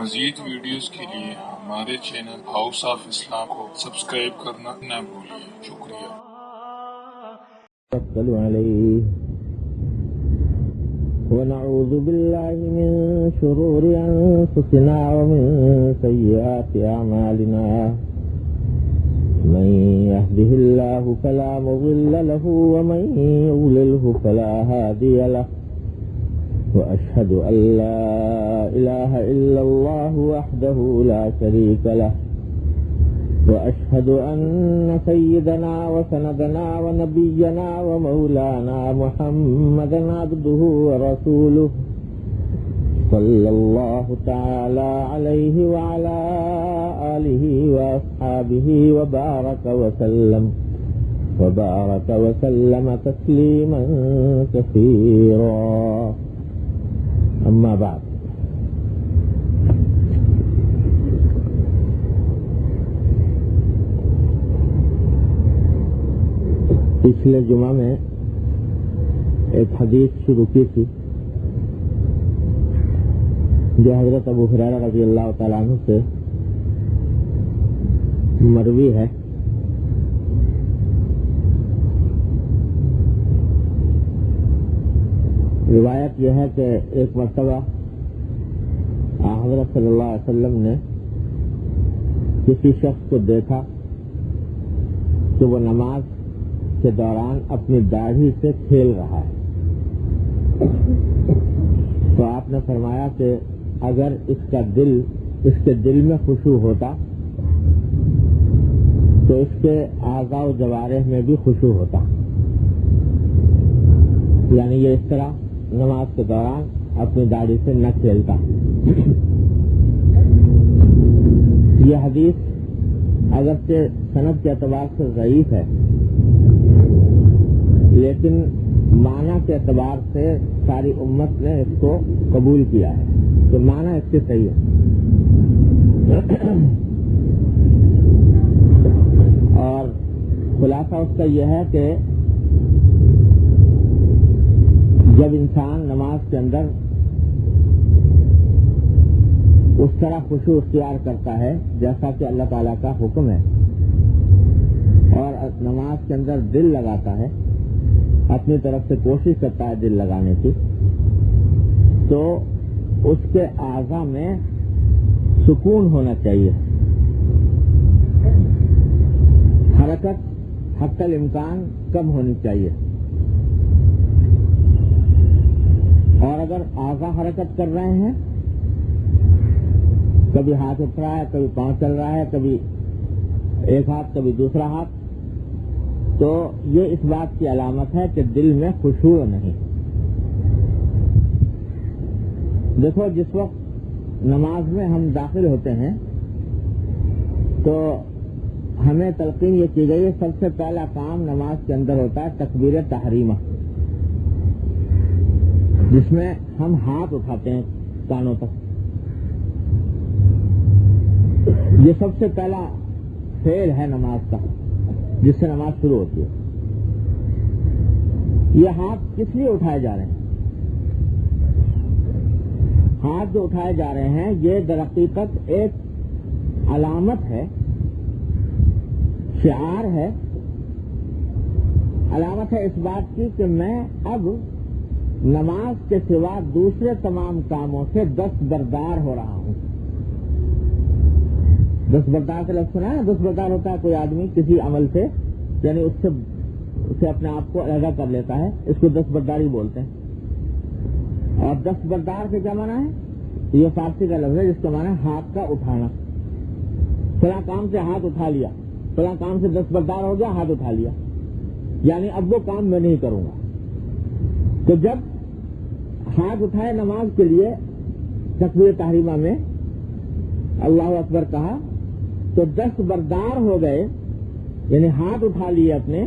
مزید ویڈیوز کے لیے ہمارے چینل ہاؤس آف اسلام کو سبسکرائب کرنا نہ بھولیے۔ شکریہ۔ ونعوذ بالله من شرور أنفسنا ومن سيئات أعمالنا من يهده الله فلا مضل له ومن يضلله فلا هادي له وأشهد أن لا إله إلا الله وحده لا شريك له وأشهد أن سيدنا وسندنا ونبينا ومولانا محمدا عبده ورسوله صلى الله تعالى عليه وعلى آله وأصحابه وبارك وسلم تسليما كثيرا أما بعد پچھلے جمعہ میں ایک حدیث شروع کی تھی جو حضرت ابو ہریرہ رضی اللہ تعالیٰ عنہ سے مروی ہے۔ روایت یہ ہے کہ ایک مرتبہ حضرت صلی اللہ علیہ وسلم نے کسی شخص کو دیکھا کہ وہ نماز کے دوران اپنی داڑھی سے کھیل رہا ہے، تو آپ نے فرمایا کہ اگر اس کے دل میں خشوع ہوتا تو اس کے اعضاء و جوارح میں بھی خشوع ہوتا، یعنی یہ اس طرح نماز کے دوران اپنی داڑھی سے نہ کھیلتا۔ یہ حدیث اگرچہ سند کے اعتبار سے ضعیف ہے لیکن معنی کے اعتبار سے ساری امت نے اس کو قبول کیا ہے، تو معنی اس کے صحیح ہے۔ اور خلاصہ اس کا یہ ہے کہ جب انسان نماز کے اندر اس طرح خشوع اختیار کرتا ہے جیسا کہ اللہ تعالیٰ کا حکم ہے اور نماز کے اندر دل لگاتا ہے، اپنی طرف سے کوشش کرتا ہے دل لگانے کی، تو اس کے اعضاء میں سکون ہونا چاہیے، حرکت حتی الامکان کم ہونی چاہیے، اور اگر اعضاء حرکت کر رہے ہیں، کبھی ہاتھ اٹھ رہا ہے، کبھی پاؤں چل رہا ہے، کبھی ایک ہاتھ کبھی دوسرا ہاتھ، تو یہ اس بات کی علامت ہے کہ دل میں خشوع نہیں۔ دیکھو جس وقت نماز میں ہم داخل ہوتے ہیں تو ہمیں تلقین یہ کی گئی ہے سب سے پہلا کام نماز کے اندر ہوتا ہے تکبیر تحریمہ، جس میں ہم ہاتھ اٹھاتے ہیں کانوں تک۔ یہ سب سے پہلا فعل ہے نماز کا جس سے نماز شروع ہوتی ہے۔ یہ ہاتھ کس لیے اٹھائے جا رہے ہیں؟ ہاتھ جو اٹھائے جا رہے ہیں یہ درحقیقت ایک علامت ہے، شعار ہے، علامت ہے اس بات کی کہ میں اب نماز کے سوا دوسرے تمام کاموں سے دستبردار ہو رہا ہوں۔ دستبردار کا لفظ سنا ہے؟ دستبردار ہوتا ہے کوئی آدمی کسی عمل سے، یعنی اس سے اپنے آپ کو علیحدہ کر لیتا ہے، اس کو دستبرداری بولتے ہیں۔ اور دستبردار سے کیا معنی ہے؟ یہ فارسی کا لفظ ہے جس کا معنی ہے ہاتھ کا اٹھانا۔ فلاں کام سے ہاتھ اٹھا لیا، فلاں کام سے دستبردار ہو گیا، ہاتھ اٹھا لیا، یعنی اب وہ کام میں نہیں کروں گا۔ تو جب ہاتھ اٹھائے نماز کے لیے تکبیر تحریمہ میں اللہ اکبر کہا تو دستبردار ہو گئے، یعنی ہاتھ اٹھا لیے اپنے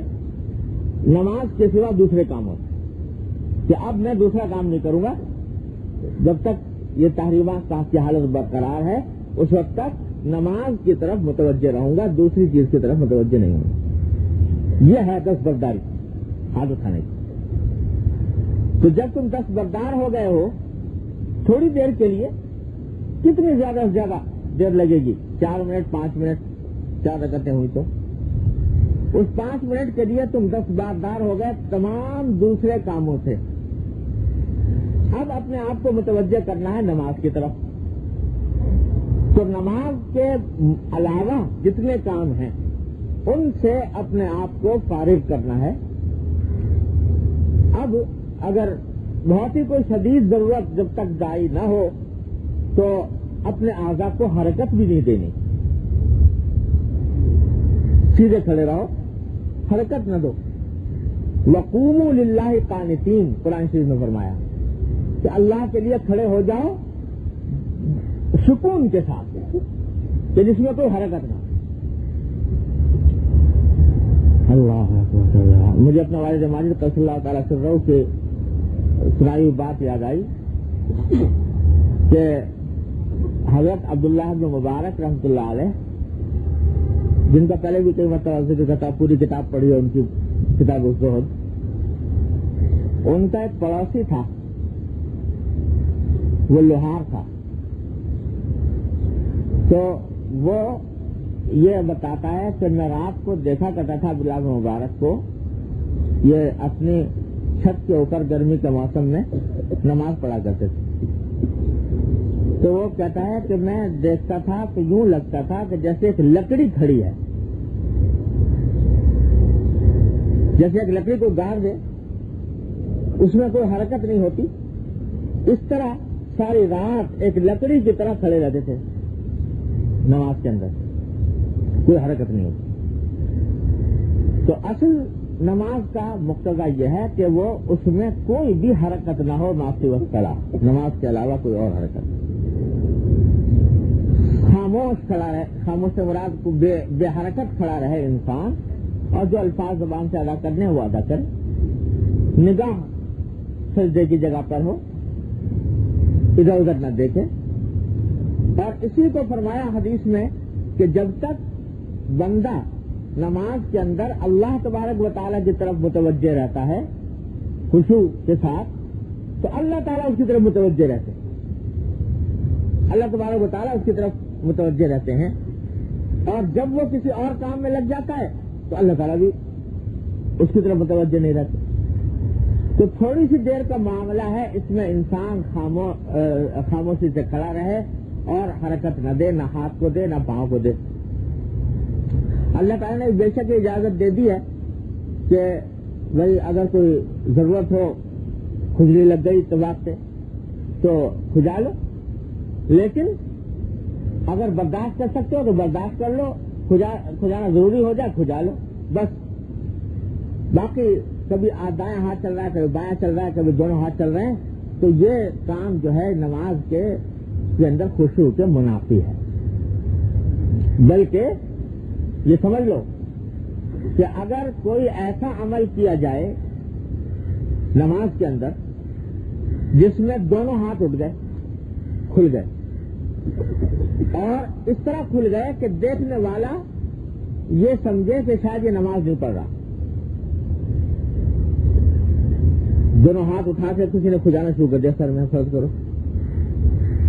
نماز کے سوا دوسرے کاموں سے، کہ اب میں دوسرا کام نہیں کروں گا، جب تک یہ تحریمہ کی حالت برقرار ہے اس وقت تک نماز کی طرف متوجہ رہوں گا، دوسری چیز کی طرف متوجہ نہیں ہوں گا۔ یہ ہے دستبرداری، ہاتھ اٹھانے کی۔ تو جب تم دستبردار ہو گئے ہو تھوڑی دیر کے لیے کتنی زیادہ سے زیادہ دیر لگے گی؟ 4 منٹ 5 منٹ 4 رکعتیں ہوئی تو اس 5 منٹ کے لیے تم دستبردار ہو گئے تمام دوسرے کاموں سے. اب اپنے آپ کو متوجہ کرنا ہے نماز کی طرف. تو نماز کے علاوہ جتنے کام ہیں ان سے اپنے آپ کو فارغ کرنا ہے. اب اگر بہت ہی کوئی شدید ضرورت جب تک دائی نہ ہو تو اپنے اعضاء کو حرکت بھی نہیں دینی. سیدھے کھڑے رہو، حرکت نہ دو. وقوموا للہ قانتین، قرآن شریف نے فرمایا کہ اللہ کے لیے کھڑے ہو جاؤ سکون کے ساتھ کہ جس میں کوئی حرکت نہ. اللہ اکبر. مجھے اپنا والد ماجد قصر اللہ تعالیٰ سرہ سے سنائی ہوئی بات یاد آئی کہ حضرت عبداللہ بن مبارک رحمۃ اللہ علیہ، جن کا پہلے بھی کئی مرتبہ ذکر تھا، پوری کتاب پڑھی ہے ان کی، کتاب الزہد. ان کا ایک پڑوسی تھا، وہ لوہار تھا. تو وہ یہ بتاتا ہے کہ میں رات کو دیکھا کرتا تھا عبداللہ بن مبارک کو یہ اپنی چھت کے اوپر گرمی کے موسم میں نماز پڑھا کرتے تھے. تو وہ کہتا ہے کہ میں دیکھتا تھا تو یوں لگتا تھا کہ جیسے ایک لکڑی کھڑی ہے، جیسے ایک لکڑی کو گاڑ دے اس میں کوئی حرکت نہیں ہوتی، اس طرح ساری رات ایک لکڑی کی طرح کھڑے رہتے تھے نماز کے اندر، کوئی حرکت نہیں ہوتی. تو اصل نماز کا مقتضا یہ ہے کہ وہ اس میں کوئی بھی حرکت نہ ہو، ناسی وقت نماز کے علاوہ کوئی اور حرکت. خاموش کھڑا رہے، خاموش سے مراد کو بے حرکت کھڑا رہے انسان، اور جو الفاظ زبان سے ادا کرنے ہیں وہ ادا کرے. نگاہ سجدے کی جگہ پر ہو، ادھر ادھر نہ دیکھے. اور اسی کو فرمایا حدیث میں کہ جب تک بندہ نماز کے اندر اللہ تبارک و تعالیٰ کی طرف متوجہ رہتا ہے خشوع کے ساتھ، تو اللہ تعالیٰ اس کی طرف متوجہ رہتے ہیں، اللہ تبارک و تعالیٰ اس کی طرف متوجہ رہتے ہیں. اور جب وہ کسی اور کام میں لگ جاتا ہے تو اللہ تعالیٰ بھی اس کی طرف متوجہ نہیں رہتے. تو تھوڑی سی دیر کا معاملہ ہے، اس میں انسان خاموشی سے کھڑا رہے اور حرکت نہ دے، نہ ہاتھ کو دے نہ پاؤں کو دے. اللہ تعالیٰ نے بے شک اجازت دے دی ہے کہ بھائی اگر کوئی ضرورت ہو، کھجلی لگ گئی طباق سے تو کھجا لو، لیکن اگر برداشت کر سکتے ہو تو برداشت کر لو، کھجانا ضروری ہو جائے کھجا لو بس. باقی کبھی دائیں ہاتھ چل رہا ہے، کبھی بایاں چل رہا ہے، کبھی دونوں ہاتھ چل رہے ہیں، تو یہ کام جو ہے نماز کے اندر خشوع کے منافی ہے. بلکہ یہ سمجھ لو کہ اگر کوئی ایسا عمل کیا جائے نماز کے اندر جس میں دونوں ہاتھ اٹھ گئے، کھل گئے، اور اس طرح کھل گئے کہ دیکھنے والا یہ سمجھے کہ شاید یہ نماز نہیں پڑھ رہا. دونوں ہاتھ اٹھا کے کسی نے کھجانا شروع کر دیا سر میں، فرض کرو.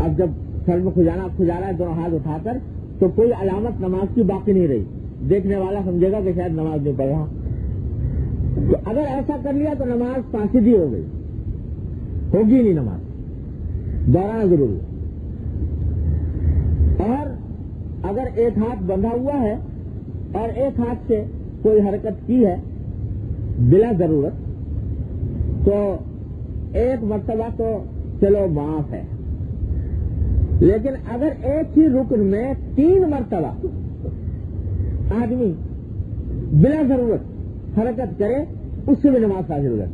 اب جب سر میں کھجا رہا ہے دونوں ہاتھ اٹھا کر، تو کوئی علامت نماز کی باقی نہیں رہی، دیکھنے والا سمجھے گا کہ شاید نماز نہیں پڑھ رہا. تو اگر ایسا کر لیا تو نماز فاسدی ہو گئی، ہوگی نہیں نماز، دوہرانا ضروری. اور اگر ایک ہاتھ بندھا ہوا ہے اور ایک ہاتھ سے کوئی حرکت کی ہے بلا ضرورت، تو ایک مرتبہ تو چلو معاف ہے، لیکن اگر ایک ہی رکن میں 3 مرتبہ آدمی بلا ضرورت حرکت کرے، اس سے بھی نماز فاسد ہو جاتی.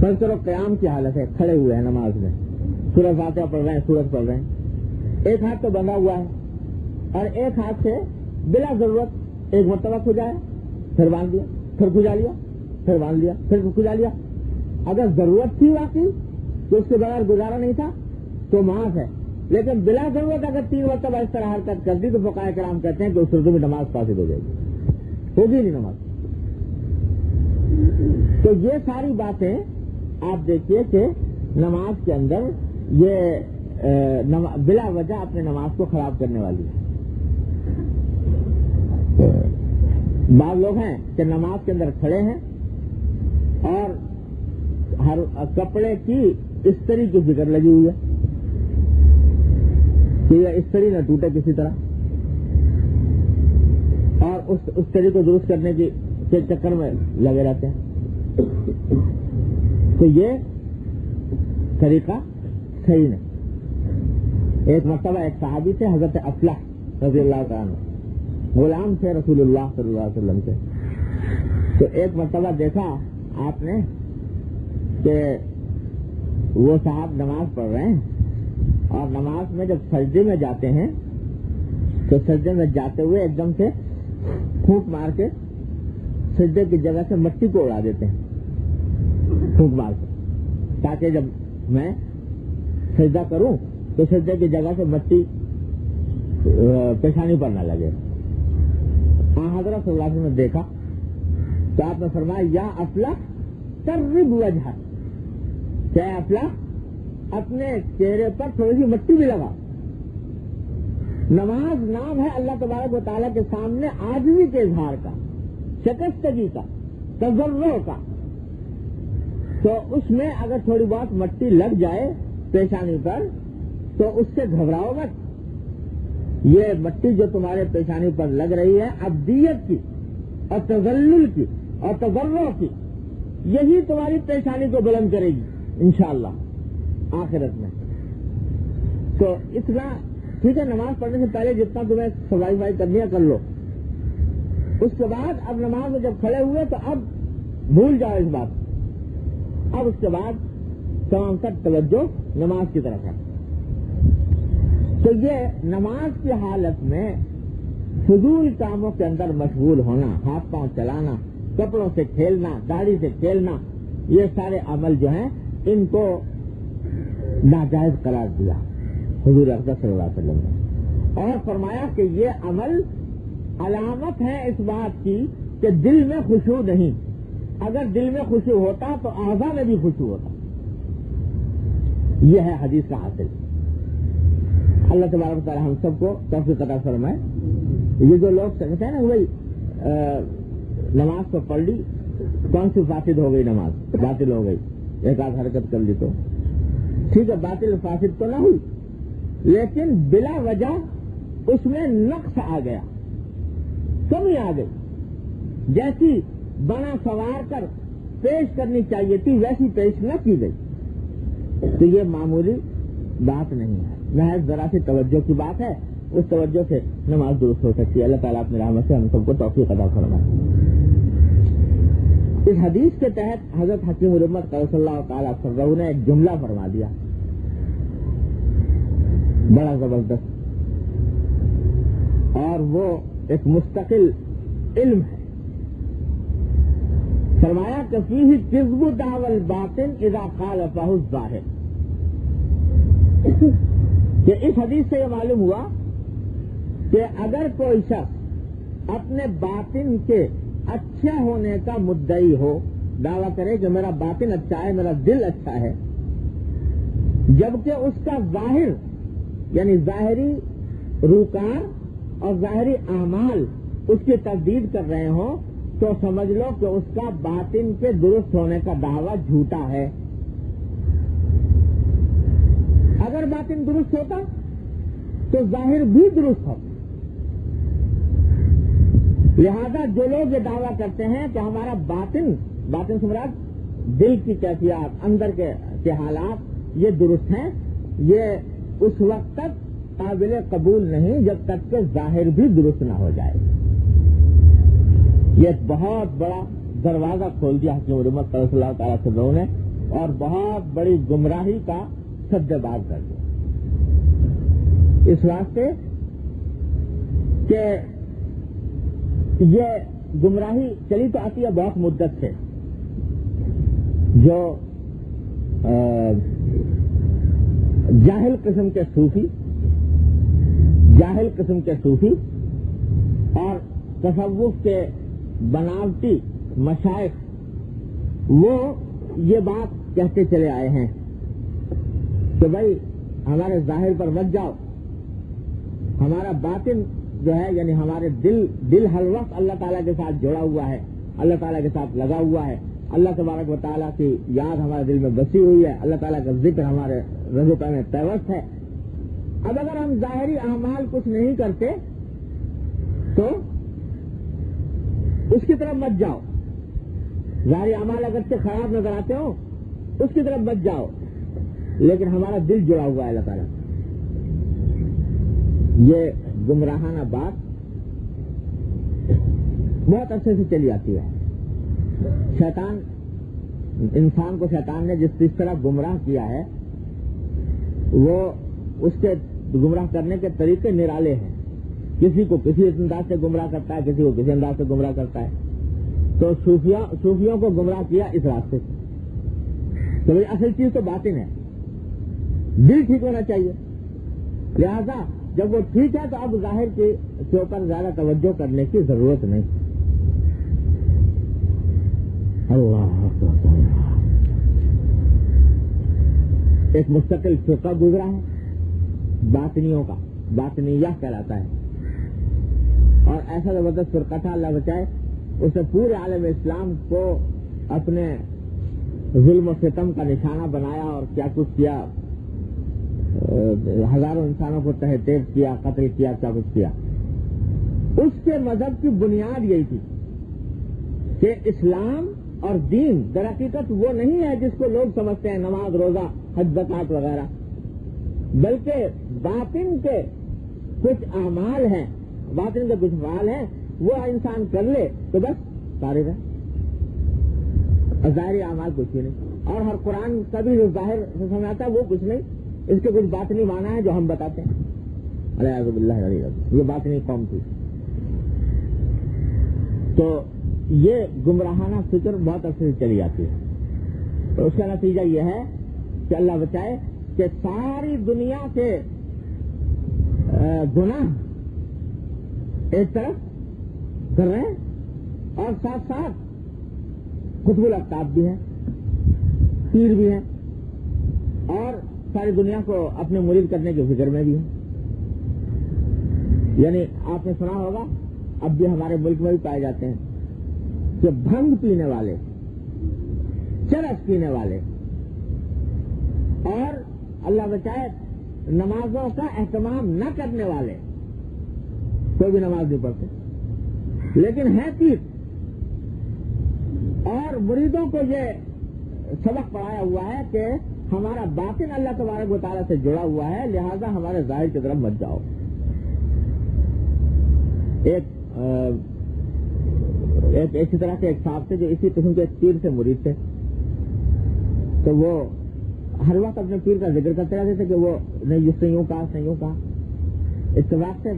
فرض کرو قیام کی حالت ہے، کھڑے ہوئے ہیں نماز میں، سورۃ فاتحہ پڑھ رہے ہیں، سورت پڑھ رہے ہیں، ایک ہاتھ تو بندھا ہوا ہے اور ایک ہاتھ سے بلا ضرورت ایک مرتبہ کھجایا، پھر باندھ دیا، پھر کھجا لیا، پھر باندھ لیا، پھر کھجا لیا. اگر ضرورت تھی واقعی تو اس کے بغیر گزارا نہیں تھا تو معاف ہے، لیکن بلا ضرورت اگر 3 مرتبہ اس طرح حرکت کر دی تو فقہاء کرام کہتے ہیں کہ اس صورت میں نماز فاسد ہو جائے گی، ہوگی نہیں نماز. تو یہ ساری باتیں آپ دیکھیے کہ نماز کے اندر یہ بلا وجہ اپنے نماز کو خراب کرنے والی ہے. بعض لوگ ہیں کہ نماز کے اندر کھڑے ہیں اور ہر کپڑے کی استری کی فکر لگی ہوئی ہے کہ یہ استری نہ ٹوٹے کسی طرح، اور اس استری کو درست کرنے کے چکر میں لگے رہتے ہیں. تو یہ طریقہ صحیح نہیں. ایک مرتبہ ایک صحابی تھے حضرت افلح رضی اللہ تعالیٰ عنہ، غلام تھے رسول اللہ صلی اللہ علیہ وسلم کے. تو ایک مرتبہ دیکھا آپ نے کہ وہ صاحب نماز پڑھ رہے ہیں اور نماز میں جب سجدے میں جاتے ہیں تو سجدے میں جاتے ہوئے ایک دم سے پھونک مار کے سجدے کی جگہ سے مٹی کو اڑا دیتے ہیں، پھونک مار کے، تاکہ جب میں سجدہ کروں تو سجدے کی جگہ سے مٹی پیشانی پر نہ لگے. حضرت صلی اللہ علیہ وسلم نے دیکھا تو آپ نے فرمایا یا افلح قرب وجہ، کہ افلح اپنے چہرے پر تھوڑی سی مٹی بھی لگا. نماز نام ہے اللہ تبارک و تعالیٰ کے سامنے عاجزی کے اظہار کا، شکستگی کا، تضرع کا. تو اس میں اگر تھوڑی بہت مٹی لگ جائے پیشانی پر تو اس سے گھبراؤ مت. یہ مٹی جو تمہارے پیشانی پر لگ رہی ہے عبدیت کی اور تذلل کی اور تضرع کی، یہی تمہاری پیشانی کو بلند کرے گی انشاءاللہ آخرت میں. تو اتنا ٹھیک ہے، نماز پڑھنے سے پہلے جتنا تمہیں صفائی کرنی ہے کر لو. اس کے بعد اب نماز میں جب کھڑے ہوئے تو اب بھول جاؤ اس بات. اب اس کے بعد تمام تک توجہ نماز کی طرف ہے. تو یہ نماز کی حالت میں فضول کاموں کے اندر مشغول ہونا، ہاتھ پاؤں چلانا، کپڑوں سے کھیلنا، داڑھی سے کھیلنا، یہ سارے عمل جو ہیں ان کو ناجائز قرار دیا حضور اکرم صلی اللہ علیہ وسلم نے، اور فرمایا کہ یہ عمل علامت ہے اس بات کی کہ دل میں خشوع نہیں. اگر دل میں خشوع ہوتا تو اعضاء میں بھی خشوع ہوتا. یہ ہے حدیث کا حاصل. اللہ تبارک و تعالی ہم سب کو توفیق عطا فرمائے. یہ جو لوگ کہتے ہیں نا بھائی نماز تو پڑھ لی، کون سی فاسد ہو گئی نماز، باطل ہو گئی، ایک آدھ حرکت کر لی تو ٹھیک ہے، باطل فاسد تو نہ ہوئی، لیکن بلا وجہ اس میں نقص آ گیا، کمی آ گئی. جیسی بنا سوار کر پیش کرنی چاہیے تھی ویسی پیش نہ کی گئی. تو یہ معمولی بات نہیں ہے، محض ذرا سی توجہ کی بات ہے. اس توجہ سے نماز درست ہو سکتی ہے. اللہ تعالیٰ اپنے رحمت سے ہم سب کو توفیق عطا فرمائے. اس حدیث کے تحت حضرت حکیم الامت صلی اللہ تعالیٰ عنہ نے ایک جملہ فرما دیا بڑا زبردست، اور وہ ایک مستقل علم ہے. فرمایا کہ فیہ کذب دعوی الباطن اذا خالفہ الظاہر. کہ اس حدیث سے یہ معلوم ہوا کہ اگر کوئی شخص اپنے باطن کے اچھا ہونے کا مدعی ہو، دعویٰ کرے کہ میرا باطن اچھا ہے، میرا دل اچھا ہے، جبکہ اس کا ظاہر یعنی ظاہری روکار اور ظاہری اعمال اس کی تردید کر رہے ہوں، تو سمجھ لو کہ اس کا باطن کے درست ہونے کا دعویٰ جھوٹا ہے. اگر باطن درست ہوتا تو ظاہر بھی درست ہوتا. لہذا جو لوگ یہ دعویٰ کرتے ہیں کہ ہمارا باطن سے مراد دل کی کیفیات، اندر کے حالات یہ درست ہیں، یہ اس وقت تک قابل قبول نہیں جب تک کہ ظاہر بھی درست نہ ہو جائے. یہ ایک بہت بڑا دروازہ کھول دیا حکیم الامت صلی اللہ تعالیٰ وسلم نے، اور بہت بڑی گمراہی کا سد باز کر دیا. اس واسطے کہ یہ گمراہی چلی تو آتی ہے بہت مدت سے. جو جاہل قسم کے صوفی اور تصوف کے بناوٹی مشائخ وہ یہ بات کہتے چلے آئے ہیں کہ بھائی ہمارے ظاہر پر مت جاؤ، ہمارا باطن جو ہے یعنی ہمارے دل ہر وقت اللہ تعالیٰ کے ساتھ جڑا ہوا ہے، اللہ تعالیٰ کے ساتھ لگا ہوا ہے، اللہ تبارک و تعالیٰ کی یاد ہمارے دل میں بسی ہوئی ہے، اللہ تعالیٰ کا ذکر ہمارے رضو میں پیوست ہے۔ اب اگر ہم ظاہری اعمال کچھ نہیں کرتے تو اس کی طرف مت جاؤ، ظاہری اعمال اگر سے خراب نظر آتے ہو اس کی طرف مت جاؤ، لیکن ہمارا دل جڑا ہوا ہے اللہ تعالیٰ۔ یہ گمراہانہ بات بہت عرصے سے چلی آتی ہے۔ شیطان، انسان کو شیطان نے جس طرح گمراہ کیا ہے وہ اس کے گمراہ کرنے کے طریقے نرالے ہیں، کسی کو کسی انداز سے گمراہ کرتا ہے، کسی کو کسی انداز سے گمراہ کرتا ہے۔ تو صوفیوں کو گمراہ کیا اس راستے سے۔ تو بھائی اصل چیز تو باطن ہے، دل ٹھیک ہونا چاہیے، لہذا جب وہ ٹھیک ہے تو اب ظاہر کے اوپر زیادہ توجہ کرنے کی ضرورت نہیں۔ اللہ اکبر۔ ایک مستقل فرقہ گزرا ہے باطنیوں کا، باطنیہ کہلاتا ہے، اور ایسا زبردست فرقہ تھا، اللہ بچائے، اس نے پورے عالم اسلام کو اپنے ظلم و ستم کا نشانہ بنایا اور کیا کچھ کیا، ہزاروں انسانوں کو تہہ تیز کیا، قتل کیا، کیا کچھ کیا۔ اس کے مذہب کی بنیاد یہی تھی کہ اسلام اور دین در حقیقت وہ نہیں ہے جس کو لوگ سمجھتے ہیں، نماز، روزہ، حج، زکات وغیرہ، بلکہ باطن کے کچھ اعمال ہیں، باطن کے کچھ افعال ہیں، وہ انسان کر لے تو بس فارغ ہے، اور ظاہری اعمال کچھ بھی نہیں۔ اور ہر قرآن کا بھی جو ظاہر سے سمجھ آتا ہے وہ کچھ نہیں، اس کے کچھ باطنی معنی ہے جو ہم بتاتے ہیں۔ الیاذ باللہ، یہ باطنی قوم تھی۔ تو یہ گمراہانہ فکر بہت عرصے سے چلی جاتی ہے، تو اس کا نتیجہ یہ ہے کہ اللہ بچائے کہ ساری دنیا کے گناہ ایک طرف کر رہے ہیں اور ساتھ ساتھ قطب الاقطاب بھی ہیں، پیر بھی ہیں، اور ساری دنیا کو اپنے مرید کرنے کے فکر میں بھی ہیں۔ یعنی آپ نے سنا ہوگا، اب بھی ہمارے ملک میں بھی پائے جاتے ہیں کہ بھنگ پینے والے، چرس پینے والے، اور اللہ بچائے نمازوں کا اہتمام نہ کرنے والے، کوئی بھی نماز نہیں پڑھتے لیکن ہے پیر، اور مریدوں کو یہ سبق پڑھایا ہوا ہے کہ ہمارا باطن اللہ تبارک و تعالیٰ سے جڑا ہوا ہے، لہذا ہمارے ظاہر کی طرف مت جاؤ۔ ایک اسی طرح کے ایک صاحب تھے جو اسی قسم کے ایک پیر سے مرید تھے، تو وہ ہر وقت اپنے پیر کا ذکر کرتے رہتے تھے کہ وہ نہیں اس نے یوں کہا، اس نے یوں کہا۔ اتفاق سے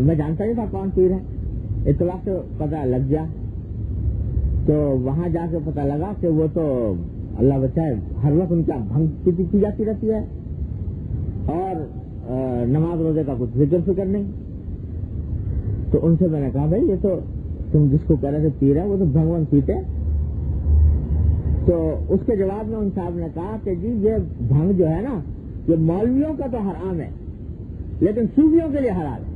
میں جانتا نہیں تھا کون پیر ہے، اتفاق سے پتہ لگ گیا، تو وہاں جا کے پتہ لگا کہ وہ تو اللہ بچائے ہر وقت ان کا بھنگ پی جاتی رہتی ہے، اور نماز روزے کا کچھ ذکر فکر نہیں۔ تو ان سے میں نے کہا بھائی یہ تو تم جس کو کہہ رہے تھے پیر ہے وہ تو بھنگ پیتے۔ تو اس کے جواب میں ان صاحب نے کہا کہ جی یہ بھنگ جو ہے نا یہ مولویوں کا تو حرام ہے لیکن صوفیوں کے لیے حلال ہے،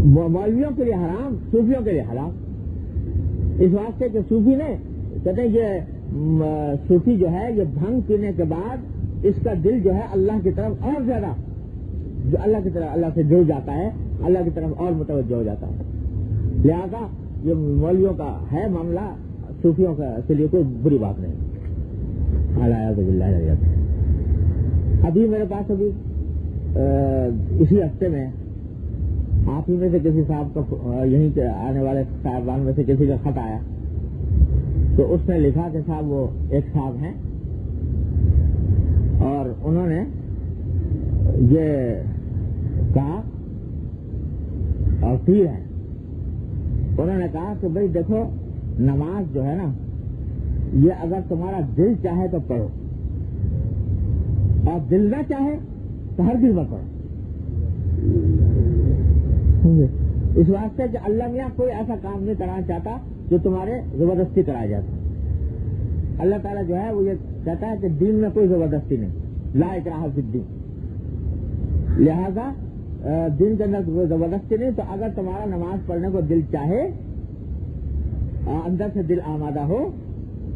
مولویوں کے لیے حرام، صوفیوں کے لیے حلال، اس واسطے کہ صوفی نے کہتے ہیں یہ صوفی جو ہے یہ بھنگ پینے کے بعد اس کا دل جو ہے اللہ کی طرف اور زیادہ، جو اللہ کی طرف اللہ سے جڑ جاتا ہے، اللہ کی طرف اور متوجہ ہو جاتا ہے، لہذا یہ مولویوں کا ہے معاملہ، صوفیوں کے لیے کوئی بری بات نہیں۔ الیاذ باللہ۔ ابھی میرے پاس اسی ہفتے میں آپ ہی میں سے کسی صاحب کا، یہیں کے آنے والے صاحبان میں سے کسی کا خط آیا، تو اس نے لکھا کہ صاحب وہ ایک صاحب ہیں اور انہوں نے یہ کہا، اور پیر ہیں، انہوں نے کہا کہ بھائی دیکھو نماز جو ہے نا یہ اگر تمہارا دل چاہے تو پڑھو اور دل نہ چاہے تو ہر دل میں پڑھو، اس واسطے کہ اللہ میاں کوئی ایسا کام نہیں کرانا چاہتا جو تمہارے زبردستی کرایا جاتا۔ اللہ تعالیٰ جو ہے وہ یہ کہتا ہے کہ دین میں کوئی زبردستی نہیں، لا اکراہ فی الدین، لہذا دین کے اندر کوئی زبردستی نہیں. تو اگر تمہارا نماز پڑھنے کو دل چاہے، اندر سے دل آمادہ ہو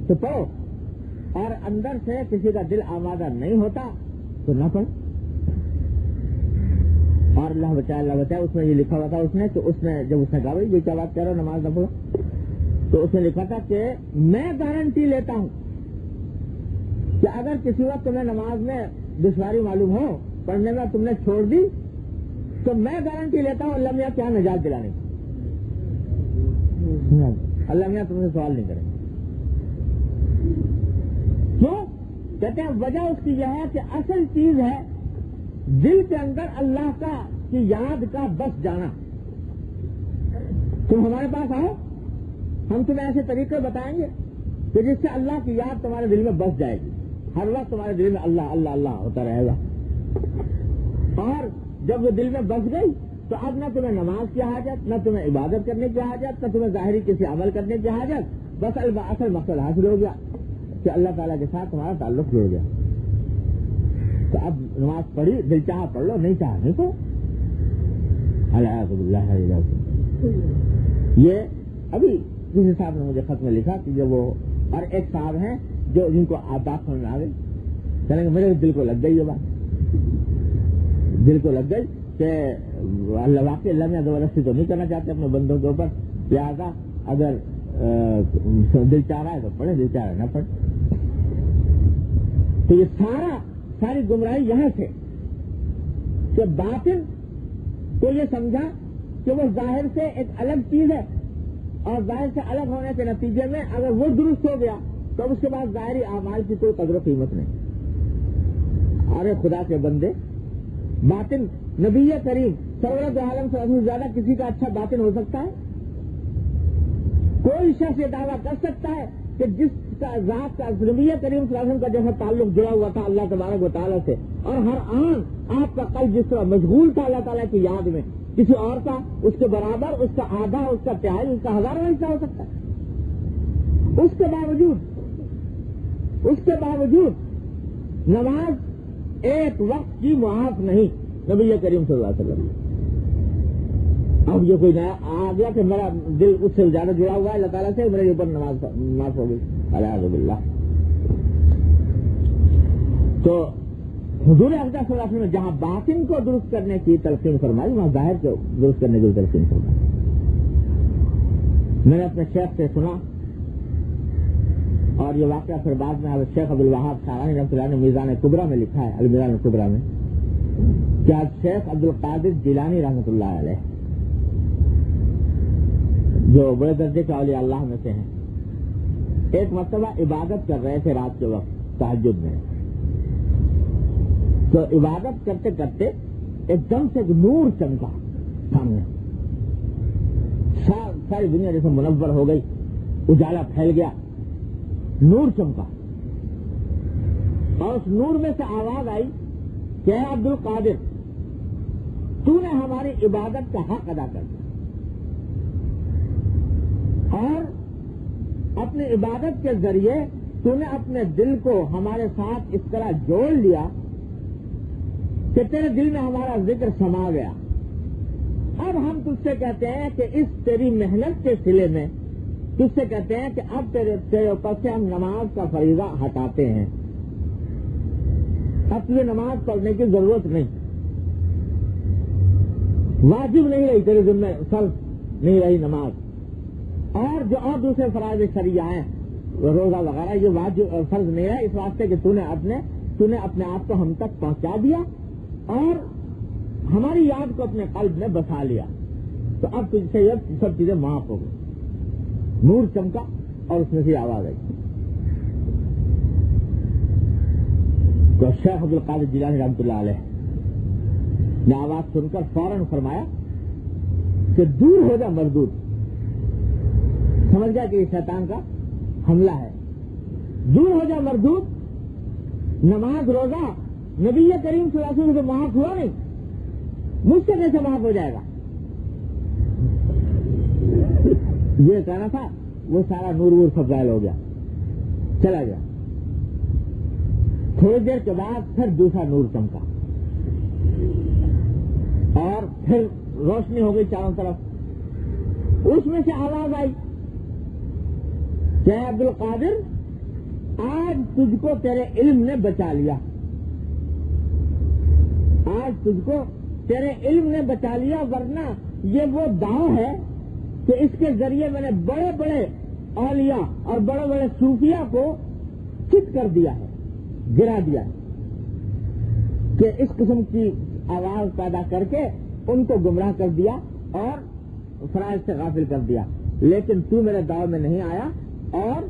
تو پڑھو، اور اندر سے کسی کا دل آمادہ نہیں ہوتا تو نہ پڑھو. اور اللہ بچائے اس میں یہ لکھا ہوا تھا اس نے جب اس نے کہا بھائی یہ کیا بات کہہ رہا ہو نماز نہ پڑھو، تو اس نے لکھا تھا کہ میں گارنٹی لیتا ہوں کہ اگر کسی وقت تمہیں نماز میں دشواری معلوم ہو پڑھنے میں، تم نے چھوڑ دی، تو میں گارنٹی لیتا ہوں اللہ میاں کیا نجات دلانے کی. اللہ میاں تم سے سوال نہیں کرے. کیوں کہتے ہیں؟ وجہ اس کی یہ ہے کہ اصل چیز ہے دل کے اندر اللہ کی یاد کا بس جانا. تم ہمارے پاس آؤ، ہم تمہیں ایسے طریقے بتائیں گے کہ جس سے اللہ کی یاد تمہارے دل میں بس جائے گی، ہر وقت تمہارے دل میں اللہ اللہ اللہ ہوتا رہے گا. اور جب وہ دل میں بس گئی تو اب نہ تمہیں نماز کی حاجت، نہ تمہیں عبادت کرنے کی حاجت، نہ تمہیں ظاہری کسی عمل کرنے کی حاجت. بس اصل مقصد حاصل ہو گیا کہ اللہ تعالیٰ کے ساتھ تمہارا تعلق جڑ گیا. تو اب نماز پڑھی، دل چاہا پڑھ لو، نہیں چاہا نہیں تو. یہ ابھی کسی صاحب نے مجھے خط میں لکھا کہ جو وہ اور ایک صاحب ہیں جو جن کو بات سمجھ میں آ گئی، کہنے کہ میرے دل کو لگ گئی، یہ بات دل کو لگ گئی کہ اللہ واقعی اللہ میں زبردستی تو نہیں کرنا چاہتے اپنے بندوں کے اوپر، لہٰذا اگر دل چاہ رہا ہے تو پڑھے، دل چاہ رہا ہے نہ پڑھے. تو یہ ساری گمراہی یہاں سے کہ باطن کو یہ سمجھا کہ وہ ظاہر سے ایک الگ چیز ہے، اور ظاہر سے الگ ہونے کے نتیجے میں اگر وہ درست ہو گیا تو اس کے بعد ظاہری اعمال کی کوئی قدر و قیمت نہیں. ارے خدا کے بندے، باطن نبی کریم سرورت عالم سے زیادہ کسی کا اچھا باطن ہو سکتا ہے؟ کوئی شخص یہ دعویٰ کر سکتا ہے کہ جس کا ذات کا نبی کریم صلی اللہ علیہ وسلم کا جیسا تعلق جڑا ہوا تھا اللہ تبارک و تعالیٰ سے، اور ہر آن آپ کا قلب جس طرح مشغول تھا اللہ تعالیٰ کی یاد میں، کسی اور کا اس کے برابر، اس کا آدھا، اس کا تہائی، اس کا 1000واں حصہ ہو سکتا ہے؟ اس کے باوجود نماز ایک وقت کی معاف نہیں نبی کریم صلی اللہ علیہ وسلم. اب یہ کوئی نیا آ گیا کہ میرا دل اس سے زیادہ جڑا ہوا ہے اللہ تعالیٰ سے، میرے اوپر نماز معاف ہو گئی، الحمد للہ. تو حضور اقدس صلی اللہ علیہ وسلم نے جہاں باطن کو درست کرنے کی تلقین فرمائی، وہاں ظاہر کو درست کرنے کی تلقین فرمائی. میں نے اپنے شیخ سے سنا، اور یہ واقعہ پھر بعد میں شیخ عبدالوہاب شارانی رحمۃ اللہ نے میزان کبریٰ میں لکھا ہے، المیزان الکبریٰ میں، کہ آج شیخ عبدالقادر جیلانی رحمۃ اللہ علیہ جو بڑے درجے کے اولیاء اللہ میں سے ہیں، ایک مرتبہ عبادت کر رہے تھے رات کے وقت تہجد میں. تو عبادت کرتے کرتے ایک دم سے ایک نور چمکا سامنے، ساری دنیا جیسے منور ہو گئی، اجالا پھیل گیا، نور چمکا، اور اس نور میں سے آواز آئی کہ اے عبد القادر، تو نے ہماری عبادت کا حق ادا کر دیا، اور اپنی عبادت کے ذریعے تو نے اپنے دل کو ہمارے ساتھ اس طرح جوڑ لیا کہ تیرے دل میں ہمارا ذکر سما گیا. اب ہم تجھ سے کہتے ہیں کہ اس تیری محنت کے سلے میں تجھ سے کہتے ہیں کہ اب تیرے اوپر سے ہم نماز کا فریضہ ہٹاتے ہیں، اب تجھے نماز پڑھنے کی ضرورت نہیں، واجب نہیں رہی تیرے ذمہ، فرض نہیں رہی نماز، اور جو اور دوسرے فرائض شرعیہ ہیں روزہ وغیرہ یہ واجب فرض نہیں ہے، اس واسطے کہ تو نے اپنے آپ کو ہم تک پہنچا دیا اور ہماری یاد کو اپنے قلب میں بسا لیا. تو اب تجھ سے یہ سب چیزیں معاف ہو گئی. نور چمکا اور اس میں سے آواز آئی. تو شیخ عبدالقادر جیلانی رحمۃ اللہ علیہ نے آواز سن کر فوراً فرمایا کہ دور ہو جا مردود. سمجھ گیا کہ یہ شیطان کا حملہ ہے. دور ہو جا مردود. نماز روزہ نبی کریم صلی اللہ علیہ وسلم سے معاف ہوا نہیں، مجھ سے کیسے معاف ہو جائے گا؟ یہ کہنا تھا، وہ سارا نور وور سب ظاہر ہو گیا، چلا گیا. تھوڑی دیر کے بعد پھر دوسرا نور چمکا اور پھر روشنی ہو گئی چاروں طرف. اس میں سے آواز آئی کہ عبد القادر آج تجھ کو تیرے علم نے بچا لیا, آج تجھ کو تیرے علم نے بچا لیا, ورنہ یہ وہ داؤ ہے کہ اس کے ذریعے میں نے بڑے بڑے اولیاء اور بڑے بڑے صوفیاء کو چت کر دیا ہے, گرا دیا ہے, کہ اس قسم کی آواز پیدا کر کے ان کو گمراہ کر دیا اور فرائض سے غافل کر دیا. لیکن تو میرے داؤ میں نہیں آیا اور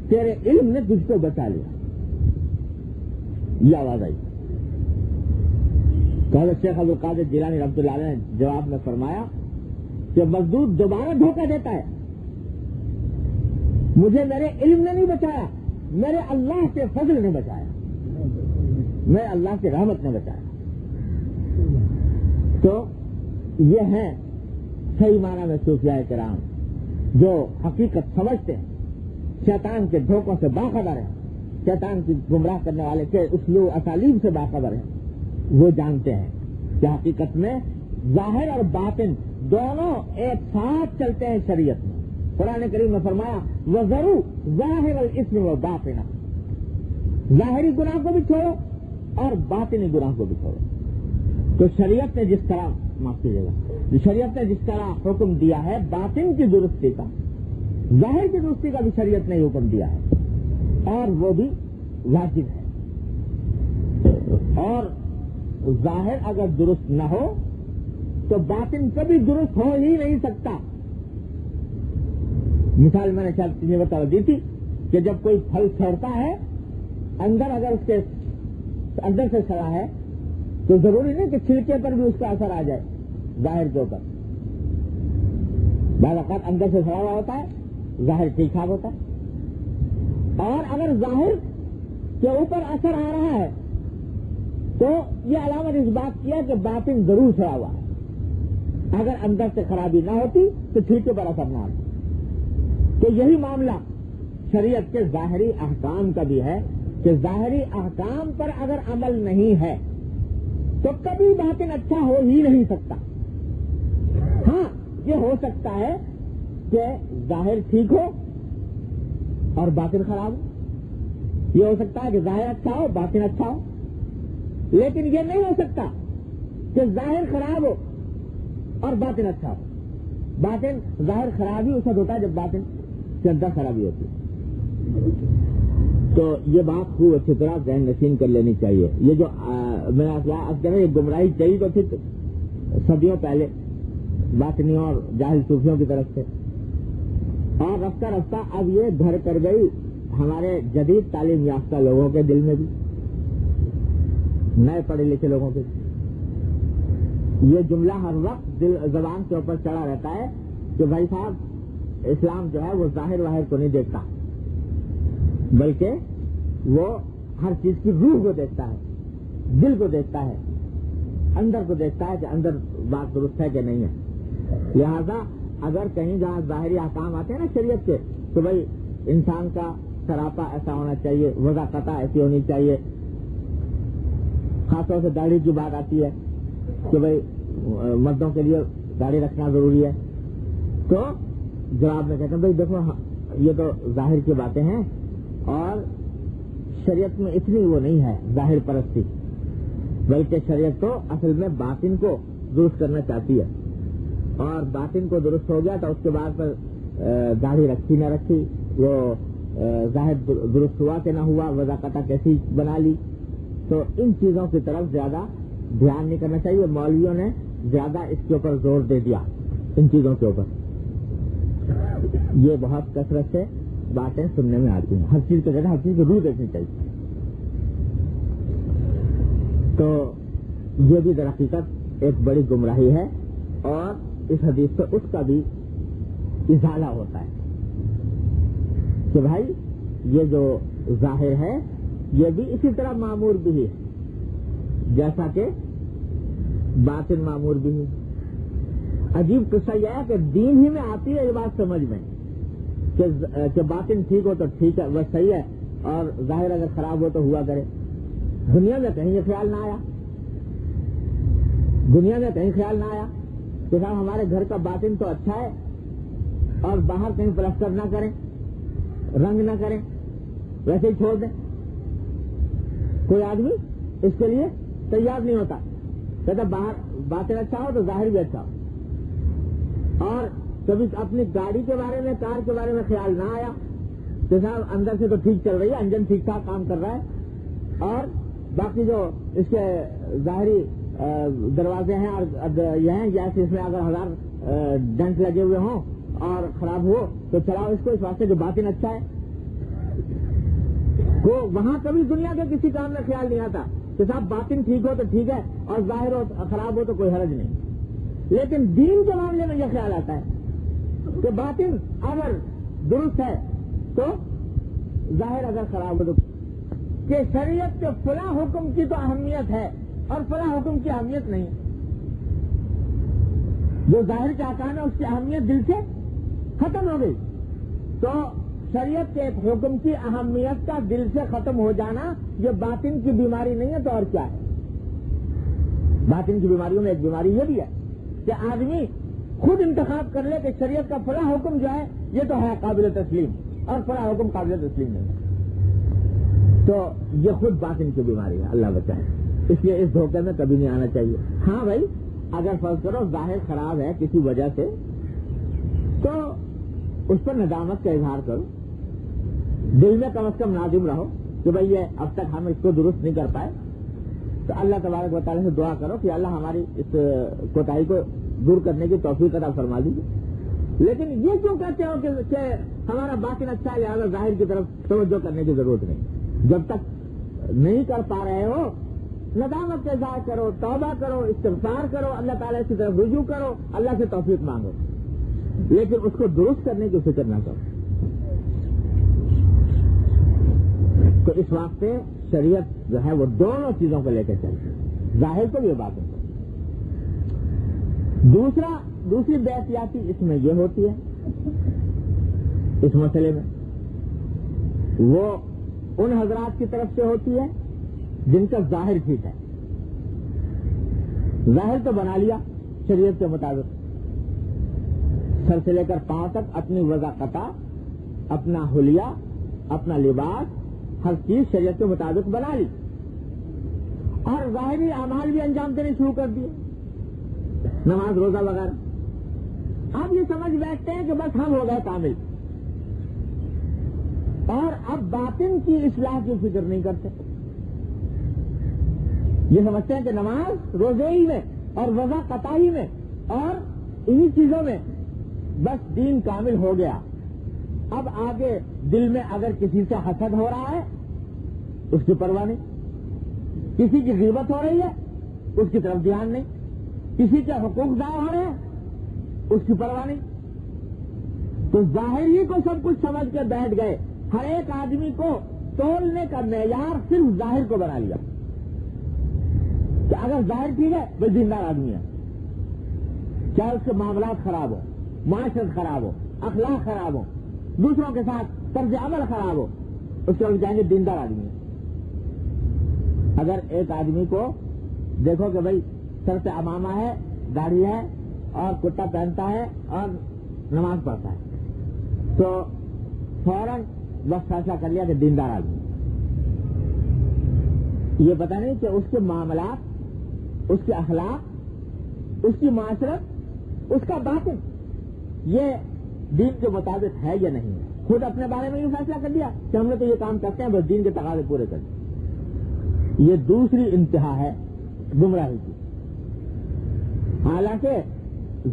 تیرے علم نے تجھ کو بچا لیا. یہ آواز آئی. حضرت شیخ عبد القادر جیلانی رحمۃ اللہ علیہ نے جواب میں فرمایا کہ مزدور دوبارہ دھوکہ دیتا ہے, مجھے میرے علم نے نہیں بچایا, میرے اللہ کے فضل نے بچایا, میرے اللہ کی رحمت نے بچایا. تو یہ ہیں صحیح معنی میں صوفیاء کرام جو حقیقت سمجھتے ہیں, شیطان کے دھوکوں سے باخبر ہیں, شیطان کی گمراہ کرنے والے کے اسلوب اسالیب سے باخبر ہیں. وہ جانتے ہیں کہ حقیقت میں ظاہر اور باطن دونوں ایک ساتھ چلتے ہیں شریعت میں. قرآن کریم میں فرمایا وَذَرُوا ظَاهِرَ الْإِثْمِ وَبَاطِنَهُ, ظاہری گناہ کو بھی چھوڑو اور باطنی گناہ کو بھی چھوڑو. تو شریعت نے جس طرح معاف کیجیے گا, شریعت نے جس طرح حکم دیا ہے باطن کی درستی کا, ظاہر کی درستی کا بھی شریعت نے حکم دیا ہے اور وہ بھی واجب ہے. اور ظاہر اگر درست نہ ہو تو باطن کبھی درست ہو ہی نہیں سکتا. مثال میں نے شاید تجھے بتا دی تھی کہ جب کوئی پھل چھوڑتا ہے اندر اگر اس کے اندر سے سڑا ہے تو ضروری نہیں کہ چھلکے پر بھی اس کا اثر آ جائے ظاہر کے اوپر. بعض اوقات اندر سے سڑا ہوا ہوتا ہے, ظاہر ٹھیک ٹھاک ہوتا ہے, اور اگر ظاہر کے اوپر اثر آ رہا ہے تو یہ علامت اس بات کی ہے کہ باطن ضرور سڑا ہوا ہے. اگر اندر سے خرابی نہ ہوتی تو چھلکے پر اثر نہ آتا. تو یہی معاملہ شریعت کے ظاہری احکام کا بھی ہے کہ ظاہری احکام پر اگر عمل نہیں ہے تو کبھی باطن اچھا ہو ہی نہیں سکتا. ہاں یہ ہو سکتا ہے کہ ظاہر ٹھیک ہو اور باطن خراب ہو, یہ ہو سکتا ہے کہ ظاہر اچھا ہو باطن اچھا ہو, لیکن یہ نہیں ہو سکتا کہ ظاہر خراب ہو اور باطن اچھا ہو. باطن ظاہر خرابی اس وقت ہوتا ہے جب باطن سے اندر خرابی ہوتی ہے. تو یہ بات خوب اچھی طرح ذہن نشین کر لینی چاہیے. یہ جو میرا کہہ رہا یہ گمراہی چاہیے تو پھر صدیوں پہلے باطنیوں اور جاہل صوفیوں کی طرف سے, اور رفتہ رفتہ اب یہ گھر کر گئی ہمارے جدید تعلیم یافتہ لوگوں کے دل میں بھی, نئے پڑھے لکھے لوگوں کے. یہ جملہ ہر وقت دل زبان کے اوپر چڑھا رہتا ہے کہ بھائی صاحب اسلام جو ہے وہ ظاہر واہر کو نہیں دیکھتا, بلکہ وہ ہر چیز کی روح کو دیکھتا ہے, دل کو دیکھتا ہے, اندر کو دیکھتا ہے کہ اندر بات درست ہے کہ نہیں ہے. لہذا اگر کہیں جہاں ظاہری احکام آتے ہیں نا شریعت کے, تو بھائی انسان کا سراپا ایسا ہونا چاہیے, وضاحت ایسی ہونی چاہیے, خاص طور سے داڑھی کی بات آتی ہے کہ بھائی مردوں کے لیے داڑھی رکھنا ضروری ہے, تو جواب میں کہتے ہیں بھائی دیکھو یہ تو ظاہر کی باتیں ہیں اور شریعت میں اتنی وہ نہیں ہے ظاہر پرستی, بلکہ شریعت تو اصل میں باطن کو درست کرنا چاہتی ہے, اور باطن کو درست ہو گیا تو اس کے بعد پر داڑھی رکھی نہ رکھی, وہ ظاہر درست ہوا کہ نہ ہوا, وضاحت کیسی بنا لی, تو ان چیزوں کی طرف زیادہ دھیان نہیں کرنا چاہیے. مولویوں نے زیادہ اس کے اوپر زور دے دیا ان چیزوں کے اوپر. یہ بہت کثرت سے باتیں سننے میں آتی ہیں, ہر چیز کو ہر چیز کی روح دیکھنی چاہیے. تو یہ بھی در حقیقت ایک بڑی گمراہی ہے, اور اس حدیث سے اس کا بھی ازالہ ہوتا ہے کہ بھائی یہ جو ظاہر ہے یہ بھی اسی طرح معمور بھی ہے جیسا کہ باطن معمور بھی ہے. عجیب قصہ یہ ہے کہ دین ہی میں آتی ہے یہ بات سمجھ میں کہ باطن ٹھیک ہو تو ٹھیک ہے, بس صحیح ہے, اور ظاہر اگر خراب ہو تو ہوا کرے. دنیا میں کہیں یہ خیال نہ آیا، دنیا میں کہیں خیال نہ آیا کہ صاحب ہمارے گھر کا باطن تو اچھا ہے اور باہر کہیں پلسٹر نہ کریں، رنگ نہ کریں، ویسے ہی چھوڑ دیں. کوئی آدمی اس کے لیے تیار نہیں ہوتا، کہتا باہر باطن اچھا ہو تو ظاہر بھی اچھا ہو. اور کبھی اپنی گاڑی کے بارے میں، کار کے بارے میں خیال نہ آیا کہ صاحب اندر سے تو ٹھیک چل رہی ہے، انجن ٹھیک ٹھاک کام کر رہا ہے، اور باقی جو اس کے ظاہری دروازے ہیں اور یہ ہیں، جیسے اس میں اگر 1000 ڈنٹ لگے ہوئے ہوں اور خراب ہو تو چلاؤ اس کو، اس واسطے جو باطن اچھا ہے. وہ وہاں کبھی دنیا کے کسی کام میں خیال نہیں آتا کہ صاحب باطن ٹھیک ہو تو ٹھیک ہے اور ظاہر ہو خراب ہو تو کوئی حرج نہیں. لیکن دین کے معاملے میں یہ خیال آتا ہے کہ باطن اگر درست ہے تو ظاہر اگر خراب ہو تو، کہ شریعت کے فلاں حکم کی تو اہمیت ہے اور فلاں حکم کی اہمیت نہیں. جو ظاہر کے احکام ہے اس کی اہمیت دل سے ختم ہو گئی. تو شریعت کے ایک حکم کی اہمیت کا دل سے ختم ہو جانا یہ باطن کی بیماری نہیں ہے تو اور کیا ہے؟ باطن کی بیماریوں میں ایک بیماری یہ بھی ہے کہ آدمی خود انتخاب کر لے کہ شریعت کا فلاں حکم جو ہے یہ تو ہے قابل تسلیم اور فلاں حکم قابل تسلیم نہیں. تو یہ خود باطن کی بیماری ہے، اللہ بچائے. اس لیے اس دھوکے میں کبھی نہیں آنا چاہیے. ہاں بھائی، اگر فرض کرو ظاہر خراب ہے کسی وجہ سے تو اس پر ندامت کا اظہار کرو، دل میں کم از کم نادم رہو کہ بھئی یہ اب تک ہم اس کو درست نہیں کر پائے، تو اللہ تبارک و تعالیٰ سے دعا کرو کہ اللہ ہماری اس کوتاہی کو دور کرنے کی توفیق عطا فرما دیجیے. لیکن یہ کیوں کہتے ہو کہ ہمارا باطن اچھا ہے لہٰذا ظاہر کی طرف توجہ کرنے کی ضرورت نہیں؟ جب تک نہیں کر پا رہے ہو ندامت کا اظہار کرو، توبہ کرو، استغفار کرو، اللہ تعالیٰ کی طرف رجوع کرو، اللہ سے توفیق مانگو، لیکن اس کو درست کرنے کی فکر نہ کرو. تو اس واسطے شریعت جو ہے وہ دونوں چیزوں کو لے کے چلتی ہے، ظاہر کو یہ بات ہے. دوسری بے احتیاطی اس میں یہ ہوتی ہے، اس مسئلے میں وہ ان حضرات کی طرف سے ہوتی ہے جن کا ظاہر ٹھیک ہے. ظاہر تو بنا لیا شریعت کے مطابق، سر سے لے کر پاؤں تک اپنی وضاحت، اپنا حلیہ، اپنا لباس، ہر چیز شریعت کے مطابق بنا لی اور ظاہری اعمال بھی انجام دینے شروع کر دیے، نماز روزہ وغیرہ. اب یہ سمجھ بیٹھتے ہیں کہ بس ہم ہو گئے کامل، اور اب باطن کی اصلاح کی فکر نہیں کرتے. یہ سمجھتے ہیں کہ نماز روزے ہی میں اور وضع قطعی میں اور انہی چیزوں میں بس دین کامل ہو گیا. اب آگے دل میں اگر کسی سے حسد ہو رہا ہے اس کی پرواہ نہیں، کسی کی غیبت ہو رہی ہے اس کی طرف دھیان نہیں، کسی کے حقوق ضائع ہو رہے ہیں اس کی پرواہ نہیں. تو ظاہر ہی کو سب کچھ سمجھ کے بیٹھ گئے. ہر ایک آدمی کو تولنے کا معیار صرف ظاہر کو بنا لیا کہ اگر ظاہر ٹھیک ہے وہ دیندار آدمی ہے، چاہے اس کے معاملات خراب ہو، معاشرت خراب ہو، اخلاق خراب ہو، دوسروں کے ساتھ طرز عمل خراب ہو، اس کے بعد کہیں گے دیندار آدمی ہے. اگر ایک آدمی کو دیکھو کہ بھائی سر سے امامہ ہے، داڑھی ہے اور کرتا پہنتا ہے اور نماز پڑھتا ہے تو فوراً بس فیصلہ کر لیا کہ دیندار آدمی. یہ پتہ نہیں کہ اس کے معاملات، اس کے اخلاق، اس کی معاشرت، اس کا باطن یہ دین کے مطابق ہے یا نہیں ہے. خود اپنے بارے میں یہ فیصلہ کر دیا کہ ہم نے تو یہ کام کرتے ہیں بس دین کے تقاضے پورے کر دیں. یہ دوسری انتہا ہے گمراہی کی. حالانکہ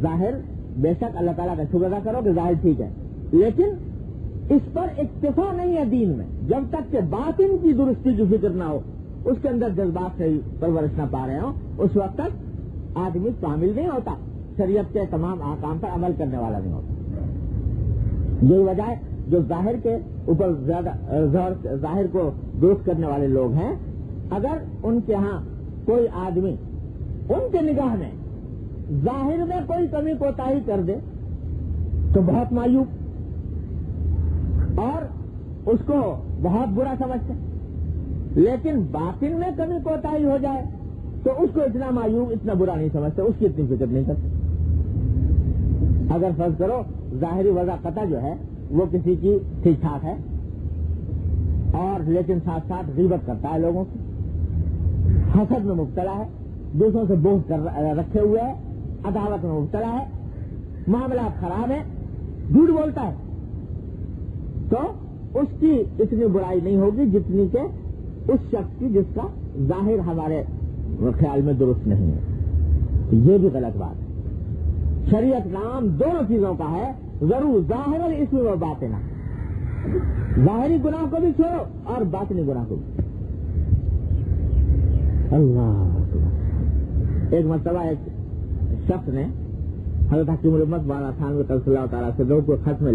ظاہر بے شک اللہ تعالیٰ کا شکر ادا کرو کہ ظاہر ٹھیک ہے، لیکن اس پر اکتفا نہیں ہے دین میں. جب تک کہ باطن کی درستی کی فکر نہ ہو، اس کے اندر جذبات سے پرورش نہ پا رہے ہوں، اس وقت تک آدمی کامل نہیں ہوتا، شریعت کے تمام احکام پر عمل کرنے والا نہیں ہوتا. یہی وجہ ہے جو ظاہر کے اوپر زیادہ ظاہر کو درست کرنے والے لوگ ہیں، اگر ان کے ہاں کوئی آدمی ان کے نگاہ میں ظاہر میں کوئی کمی کوتاہی کر دے تو بہت مایوب اور اس کو بہت برا سمجھتے. لیکن باطن میں کمی کوتاہی ہو جائے تو اس کو اتنا معیوب اتنا برا نہیں سمجھتے، اس کی اتنی فکر نہیں کرتے۔ اگر فرض کرو ظاہری وضع قطع جو ہے وہ کسی کی ٹھیک ٹھاک ہے اور لیکن ساتھ ساتھ غیبت کرتا ہے لوگوں کی، حسد میں مبتلا ہے، دوسروں سے بغض کر رکھے ہوئے ہے، عداوت میں مبتلا ہے، معاملات خراب ہیں، جھوٹ بولتا ہے، تو اس کی اتنی برائی نہیں ہوگی جتنی کہ اس شخص کی جس کا ظاہر ہمارے خیال میں درست نہیں ہے۔ یہ بھی غلط بات ہے۔ شریعت نام دونوں چیزوں کا ہے، ضرور ظاہر اور اسم و باطنہ، ظاہری گناہ کو بھی چھوڑو اور باطنی گناہ کو بھی۔ اللہ اکبر۔ ایک مرتبہ ایک شخص نے حضرت حکیم الامت مولانا ثانوی صلی اللہ تعالیٰ سے کو خط میں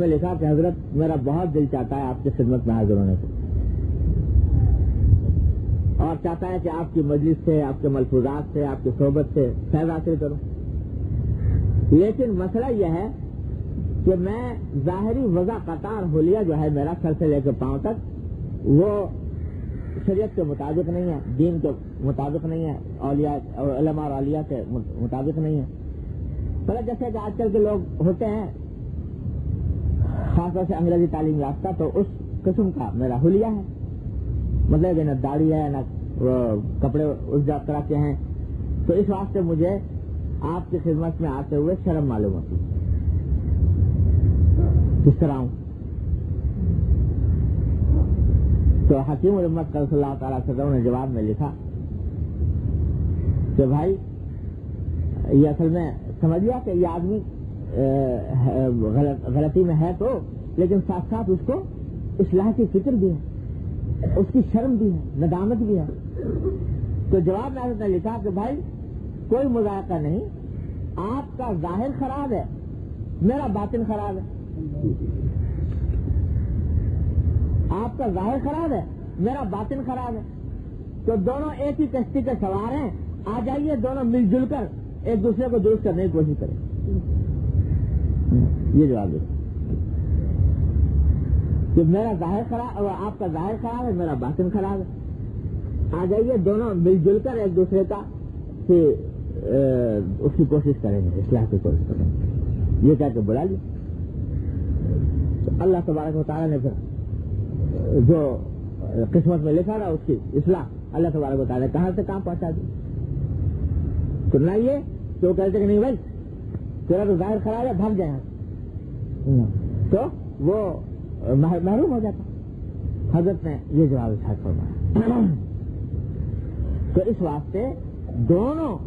لکھا کہ حضرت میرا بہت دل چاہتا ہے آپ کی خدمت میں حاضر ہونے کو، اور چاہتا ہے کہ آپ کی مجلس سے، آپ کے ملفوظات سے، آپ کی صحبت سے فیض حاصل کروں، لیکن مسئلہ یہ ہے کہ میں ظاہری وضع قطار حلیہ جو ہے میرا سر سے لے کے پاؤں تک وہ شریعت کے مطابق نہیں ہے، دین کے مطابق نہیں ہے، اولیاء علماء اور اولیاء کے مطابق نہیں ہے۔ مطلب جیسے کہ آج کل کے لوگ ہوتے ہیں خاص طور سے انگریزی تعلیم یافتہ، تو اس قسم کا میرا حلیہ ہے، مطلب کہ نہ داڑھی ہے نہ کپڑے اس طرح کے ہیں، تو اس واسطے مجھے آپ کی خدمت میں آتے ہوئے شرم معلوم ہوتی ہے، کس طرح ہوں؟ تو حکیم الامت صلی اللہ تعالیٰ وسلم نے جواب میں لکھا کہ بھائی یہ اصل میں سمجھ لیا کہ یہ آدمی غلطی میں ہے تو، لیکن ساتھ ساتھ اس کو اصلاح کی فکر بھی ہے، اس کی شرم بھی ہے، ندامت بھی ہے۔ تو جواب میں حضرت نے لکھا کہ بھائی کوئی مذائقہ نہیں، آپ کا ظاہر خراب ہے، میرا باطن خراب ہے، آپ کا ظاہر خراب ہے، میرا باطن خراب ہے، تو دونوں ایک ہی کشتی کے سوار ہیں، آ جائیے دونوں مل جل کر ایک دوسرے کو درست کرنے کی کوشش کریں۔ یہ جواب ہے کہ میرا ظاہر خراب، آپ کا ظاہر خراب ہے، میرا باطن خراب ہے، آ جائیے دونوں مل جل کر ایک دوسرے کا اس کی کوشش کریں گے، اصلاح کی کوشش کریں گے۔ یہ کہہ کے بلا لیا تو اللہ تبارک و تعالیٰ نے پھر جو قسمت میں لکھا رہا اس کی اصلاح اللہ تبارک و تعالیٰ نے کہاں سے کہاں پہنچا دی۔ تو نہ یہ تو کہتے کہ نہیں بھائی تیرا تو ظاہر خراب ہے، بھاگ جائے، تو وہ محروم ہو جاتا۔ حضرت نے یہ جواب ارشاد فرمایا۔ تو اس واسطے دونوں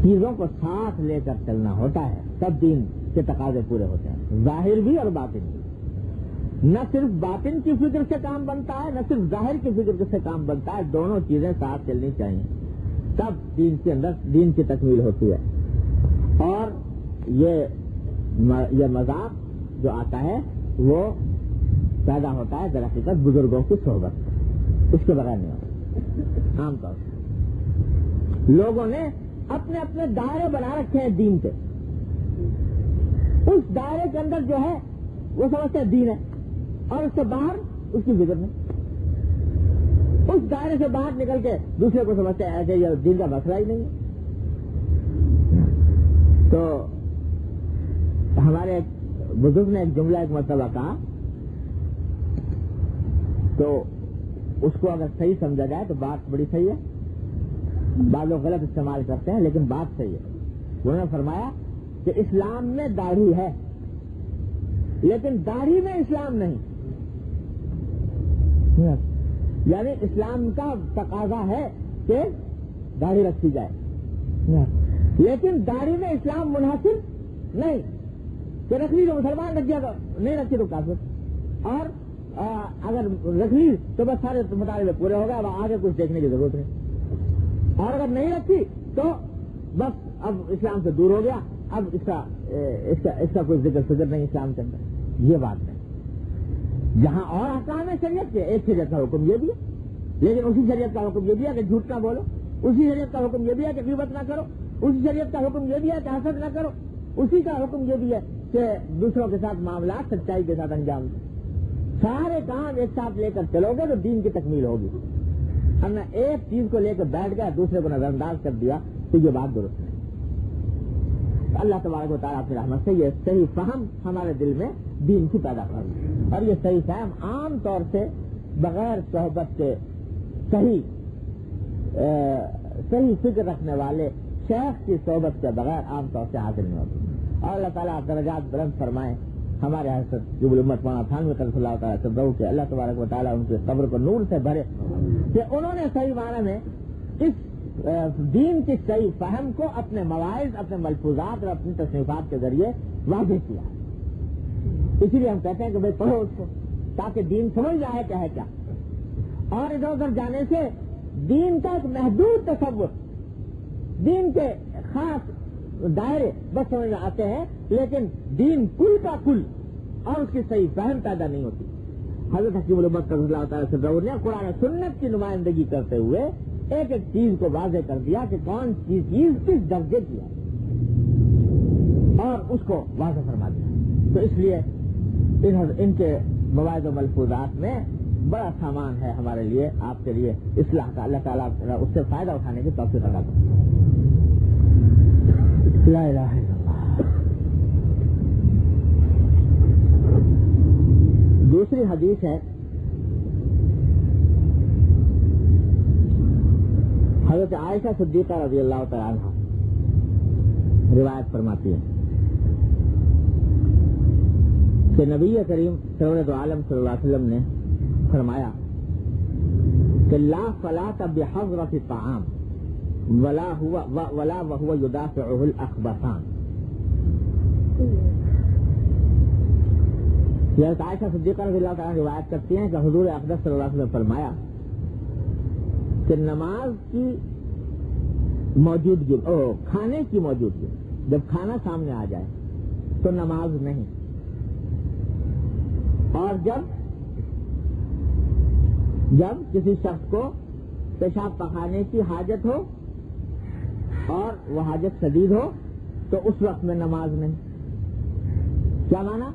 چیزوں کو ساتھ لے کر چلنا ہوتا ہے، تب دین کے تقاضے پورے ہوتے ہیں، ظاہر بھی اور باطن بھی۔ نہ صرف باطن کی فکر سے کام بنتا ہے، نہ صرف ظاہر کی فکر سے کام بنتا ہے، دونوں چیزیں ساتھ چلنی چاہیے، تب دین کے اندر دین کی تکمیل ہوتی ہے۔ اور یہ مذاق جو آتا ہے وہ پیدا ہوتا ہے در حقیقت بزرگوں کی صحبت، اس کے بغیر نہیں ہوتا۔ عام طور پر لوگوں نے اپنے اپنے دائرے بنا رکھے ہیں دین کے، اس دائرے کے اندر جو ہے وہ سمجھتے ہیں دین ہے، اور اس سے باہر اس کی فکر نہیں، اس دائرے سے باہر نکل کے دوسرے کو سمجھتے ہیں کہ یہ دین کا مسئلہ ہی نہیں ہے۔ تو ہمارے ایک بزرگ نے ایک جملہ ایک مرتبہ کہا، تو اس کو اگر صحیح سمجھا جائے تو بات بڑی صحیح ہے، بعض لوگ غلط استعمال کرتے ہیں لیکن بات صحیح ہے۔ انہوں نے فرمایا کہ اسلام میں داڑھی ہے لیکن داڑھی میں اسلام نہیں، یعنی اسلام کا تقاضا ہے کہ داڑھی رکھی جائے، لیکن داڑھی میں اسلام منحصر نہیں کہ رکھ لی تو مسلمان رکھ گیا تو نہیں رکھی تو کافر، اور اگر رکھ لی تو بس سارے مطالبے پورے ہو گئے، اب آگے کچھ دیکھنے کی ضرورت نہیں، اور اگر نہیں رکھی تو بس اب اسلام سے دور ہو گیا، اب اس کا کوئی ذکر فکر نہیں اسلام کے اندر۔ یہ بات نہیں، جہاں اور احکام ہے شریعت کے، ایک شریعت کا حکم یہ بھی ہے، لیکن اسی شریعت کا حکم یہ بھی ہے کہ جھوٹ نہ بولو، اسی شریعت کا حکم یہ بھی ہے کہ غیبت نہ کرو، اسی شریعت کا حکم یہ بھی ہے کہ حسد نہ کرو، اسی کا حکم یہ بھی ہے کہ دوسروں کے ساتھ معاملات سچائی کے ساتھ انجام دو۔ سارے کام ایک ساتھ لے کر چلو گے تو دین کی تکمیل ہوگی. ہم نے ایک چیز کو لے کر بیٹھ گیا دوسرے کو نظر انداز کر دیا تو یہ بات درست نہیں. اللہ تبارک و تعالیٰ اپنی رحمت سے یہ صحیح فہم ہمارے دل میں دین کی پیدا کر. اور یہ صحیح فہم عام طور سے بغیر صحبت کے صحیح فکر رکھنے والے شیخ کی صحبت کے بغیر عام طور سے حاصل نہیں ہوتی. اور اللہ تعالیٰ درجات بلند فرمائے ہمارے حضرت جبل امت مولانا تھانوی قدس اللہ تعالیٰ صدرہ کے اللہ تبارک و تعالیٰ ان کے قبر کو نور سے بھرے کہ انہوں نے صحیح معنی میں اس دین کی صحیح فہم کو اپنے مواعظ اپنے ملفوظات اور اپنی تصنیفات کے ذریعے واضح کیا. اسی لیے ہم کہتے ہیں کہ بھائی پڑھو اس کو تاکہ دین سمجھ جائے کیا ہے کیا. اور ادھر ادھر جانے سے دین کا ایک محدود تصور دین کے خاص دائرے بس سمجھ میں آتے ہیں لیکن دین کل کا کل اور اس کی صحیح فہم پیدا نہیں ہوتی. حضرت حکیم الامت رضی اللہ تعالیٰ سے نے قرآن سنت کی نمائندگی کرتے ہوئے ایک ایک چیز کو واضح کر دیا کہ کون سی چیز کس درجے کی ہے اور اس کو واضح فرما دیا. تو اس لیے ان کے مواعظ و ملفوظات میں بڑا سامان ہے ہمارے لیے آپ کے لیے اصلاح کا. اللہ تعالیٰ اس سے فائدہ اٹھانے کی توفیق عطا کرے. لا الہ الا اللہ. دوسری حدیث ہے حضرت عائشہ صدیقہ رضی اللہ تعالیٰ عنہا روایت فرماتی ہے کہ نبی کریم سرورت عالم صلی اللہ علیہ وسلم نے فرمایا کہ لا فلاۃ بحضرۃ الطعام ولا وهو يدافعه الاخبثان. حضرت عائشہ صدیقہ رضی اللہ تعالیٰ روایت کرتی ہیں کہ حضور اقدس صلی اللہ علیہ وسلم فرمایا کہ نماز کی موجودگی کھانے کی موجودگی جب کھانا سامنے آ جائے تو نماز نہیں. اور جب کسی شخص کو پیشاب پخانے کی حاجت ہو اور وہ حاجت شدید ہو تو اس وقت میں نماز نہیں. کیا مانا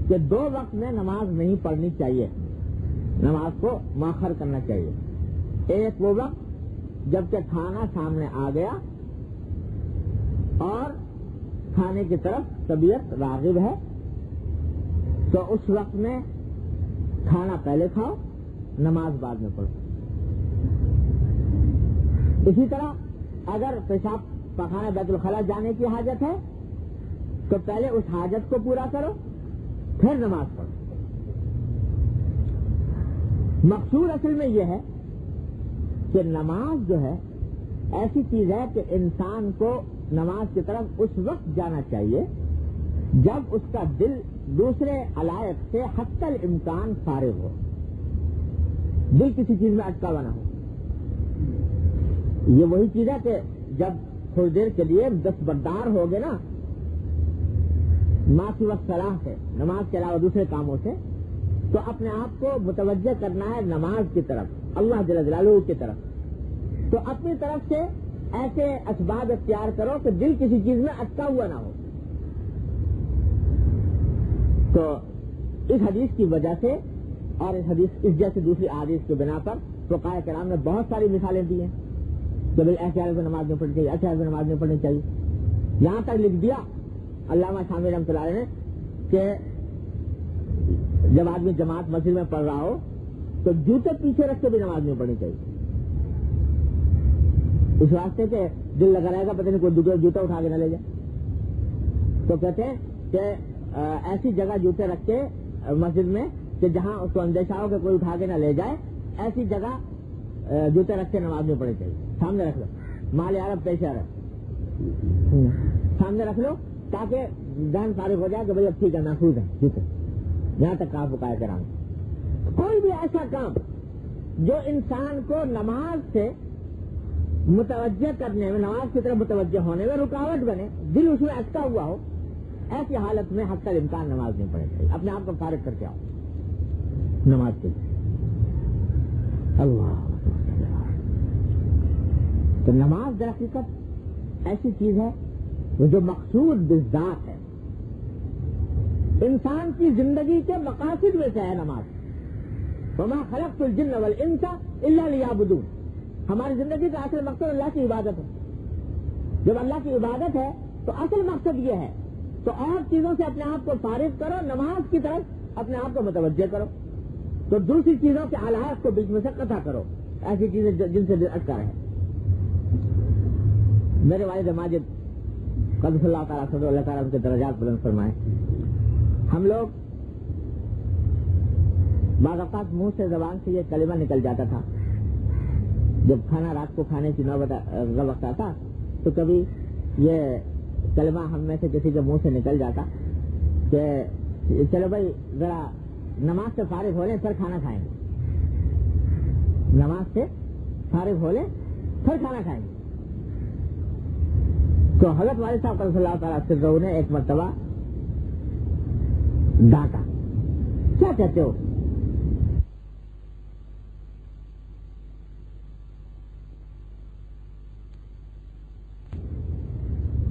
کہ دو وقت میں نماز نہیں پڑھنی چاہیے, نماز کو مؤخر کرنا چاہیے. ایک وہ وقت جبکہ کھانا سامنے آ گیا اور کھانے کی طرف طبیعت راغب ہے تو اس وقت میں کھانا پہلے کھاؤ, نماز بعد میں پڑھو. اسی طرح اگر پیشاب پخانا بیت الخلاء جانے کی حاجت ہے تو پہلے اس حاجت کو پورا کرو پھر نماز پڑھو. مقصود اصل میں یہ ہے کہ نماز جو ہے ایسی چیز ہے کہ انسان کو نماز کی طرف اس وقت جانا چاہیے جب اس کا دل دوسرے علائق سے حتی الامکان فارغ ہو, دل کسی چیز میں اٹکا ہوا نہ ہو. یہ وہی چیز ہے کہ جب تھوڑی دیر کے لیے دستبردار ہو گے نا ماں کی وقت صلاح سے نماز کے علاوہ دوسرے کاموں سے تو اپنے آپ کو متوجہ کرنا ہے نماز کی طرف, اللہ جل جلالہ کی طرف. تو اپنی طرف سے ایسے اسباب اختیار کرو کہ دل کسی چیز میں اٹکا ہوا نہ ہو. تو اس حدیث کی وجہ سے اور اس جیسے دوسری احادیث کی بنا پر فقہاء کرام نے بہت ساری مثالیں دی ہیں کہ بھائی ایسے حالت میں نماز نہیں پڑھنی چاہیے, ایسے حالت میں نماز نہیں پڑھنی چاہیے. یہاں تک لکھ دیا علامہ شامی رحمۃ اللہ علیہ نے کہ جب آدمی جماعت مسجد میں پڑھ رہا ہو تو جوتے پیچھے رکھ کے بھی نماز نہیں پڑھنی چاہیے, اس واسطے کہ دل لگا رہے گا پتہ نہیں کوئی جوتا اٹھا کے نہ لے جائے. تو کہتے ہیں کہ ایسی جگہ جوتے رکھ کے مسجد میں کہ جہاں اس کو اندیشہ ہو کہ کوئی اٹھا کے نہ لے جائے, ایسی جگہ جوتے رکھ کے نماز نہیں پڑھنی چاہیے. سامنے رکھ لو, مال عرب پیش عرب سامنے رکھ لو تاکہ ذہن فارغ ہو جائے کہ بھائی اب ٹھیک ہے محفوظ ہے جوتے. یہاں تک کہا فقہاء کرام کوئی بھی ایسا کام جو انسان کو نماز سے متوجہ کرنے میں, نماز کی طرف متوجہ ہونے میں رکاوٹ بنے, دل اس میں اٹکا ہوا ہو, ایسی حالت میں حتی الامکان نماز نہیں پڑھنی چاہیے. اپنے آپ کو فارغ کر کے آؤ نماز کے لیے. اللہ تو نماز در حقیقت ایسی چیز ہے جو مقصود بالذات ہے, انسان کی زندگی کے مقاصد میں سے ہے نماز۔ وما خلقت الجن والانس الا لیعبدون، ہماری زندگی کا اصل مقصد اللہ کی عبادت ہے۔ جب اللہ کی عبادت ہے تو اصل مقصد یہ ہے، تو اور چیزوں سے اپنے آپ کو فارغ کرو، نماز کی طرف اپنے آپ کو متوجہ کرو، تو دوسری چیزوں کے آلات کو بیچ میں سے قطع کرو، ایسی چیزیں جن سے دل اٹکا رہے۔ میرے والد ماجد قدس اللہ تعالیٰ صدر اللہ تعالیٰ ان کے درجات بلند فرمائے، ہم لوگ بعض اوقات منہ سے زبان سے یہ کلمہ نکل جاتا تھا، جب کھانا رات کو کھانے کی نوبت کا وقت آتا تو کبھی یہ کلمہ ہم میں سے کسی کے منہ سے نکل جاتا کہ چلو بھائی ذرا نماز سے فارغ ہو لیں پھر کھانا کھائیں گے، نماز سے فارغ ہو لیں پھر کھانا کھائیں گے۔ تو حضرت والد صاحب صلی اللہ تعالیٰ سرہ نے ایک مرتبہ ڈانٹا، کیا کہتے ہو؟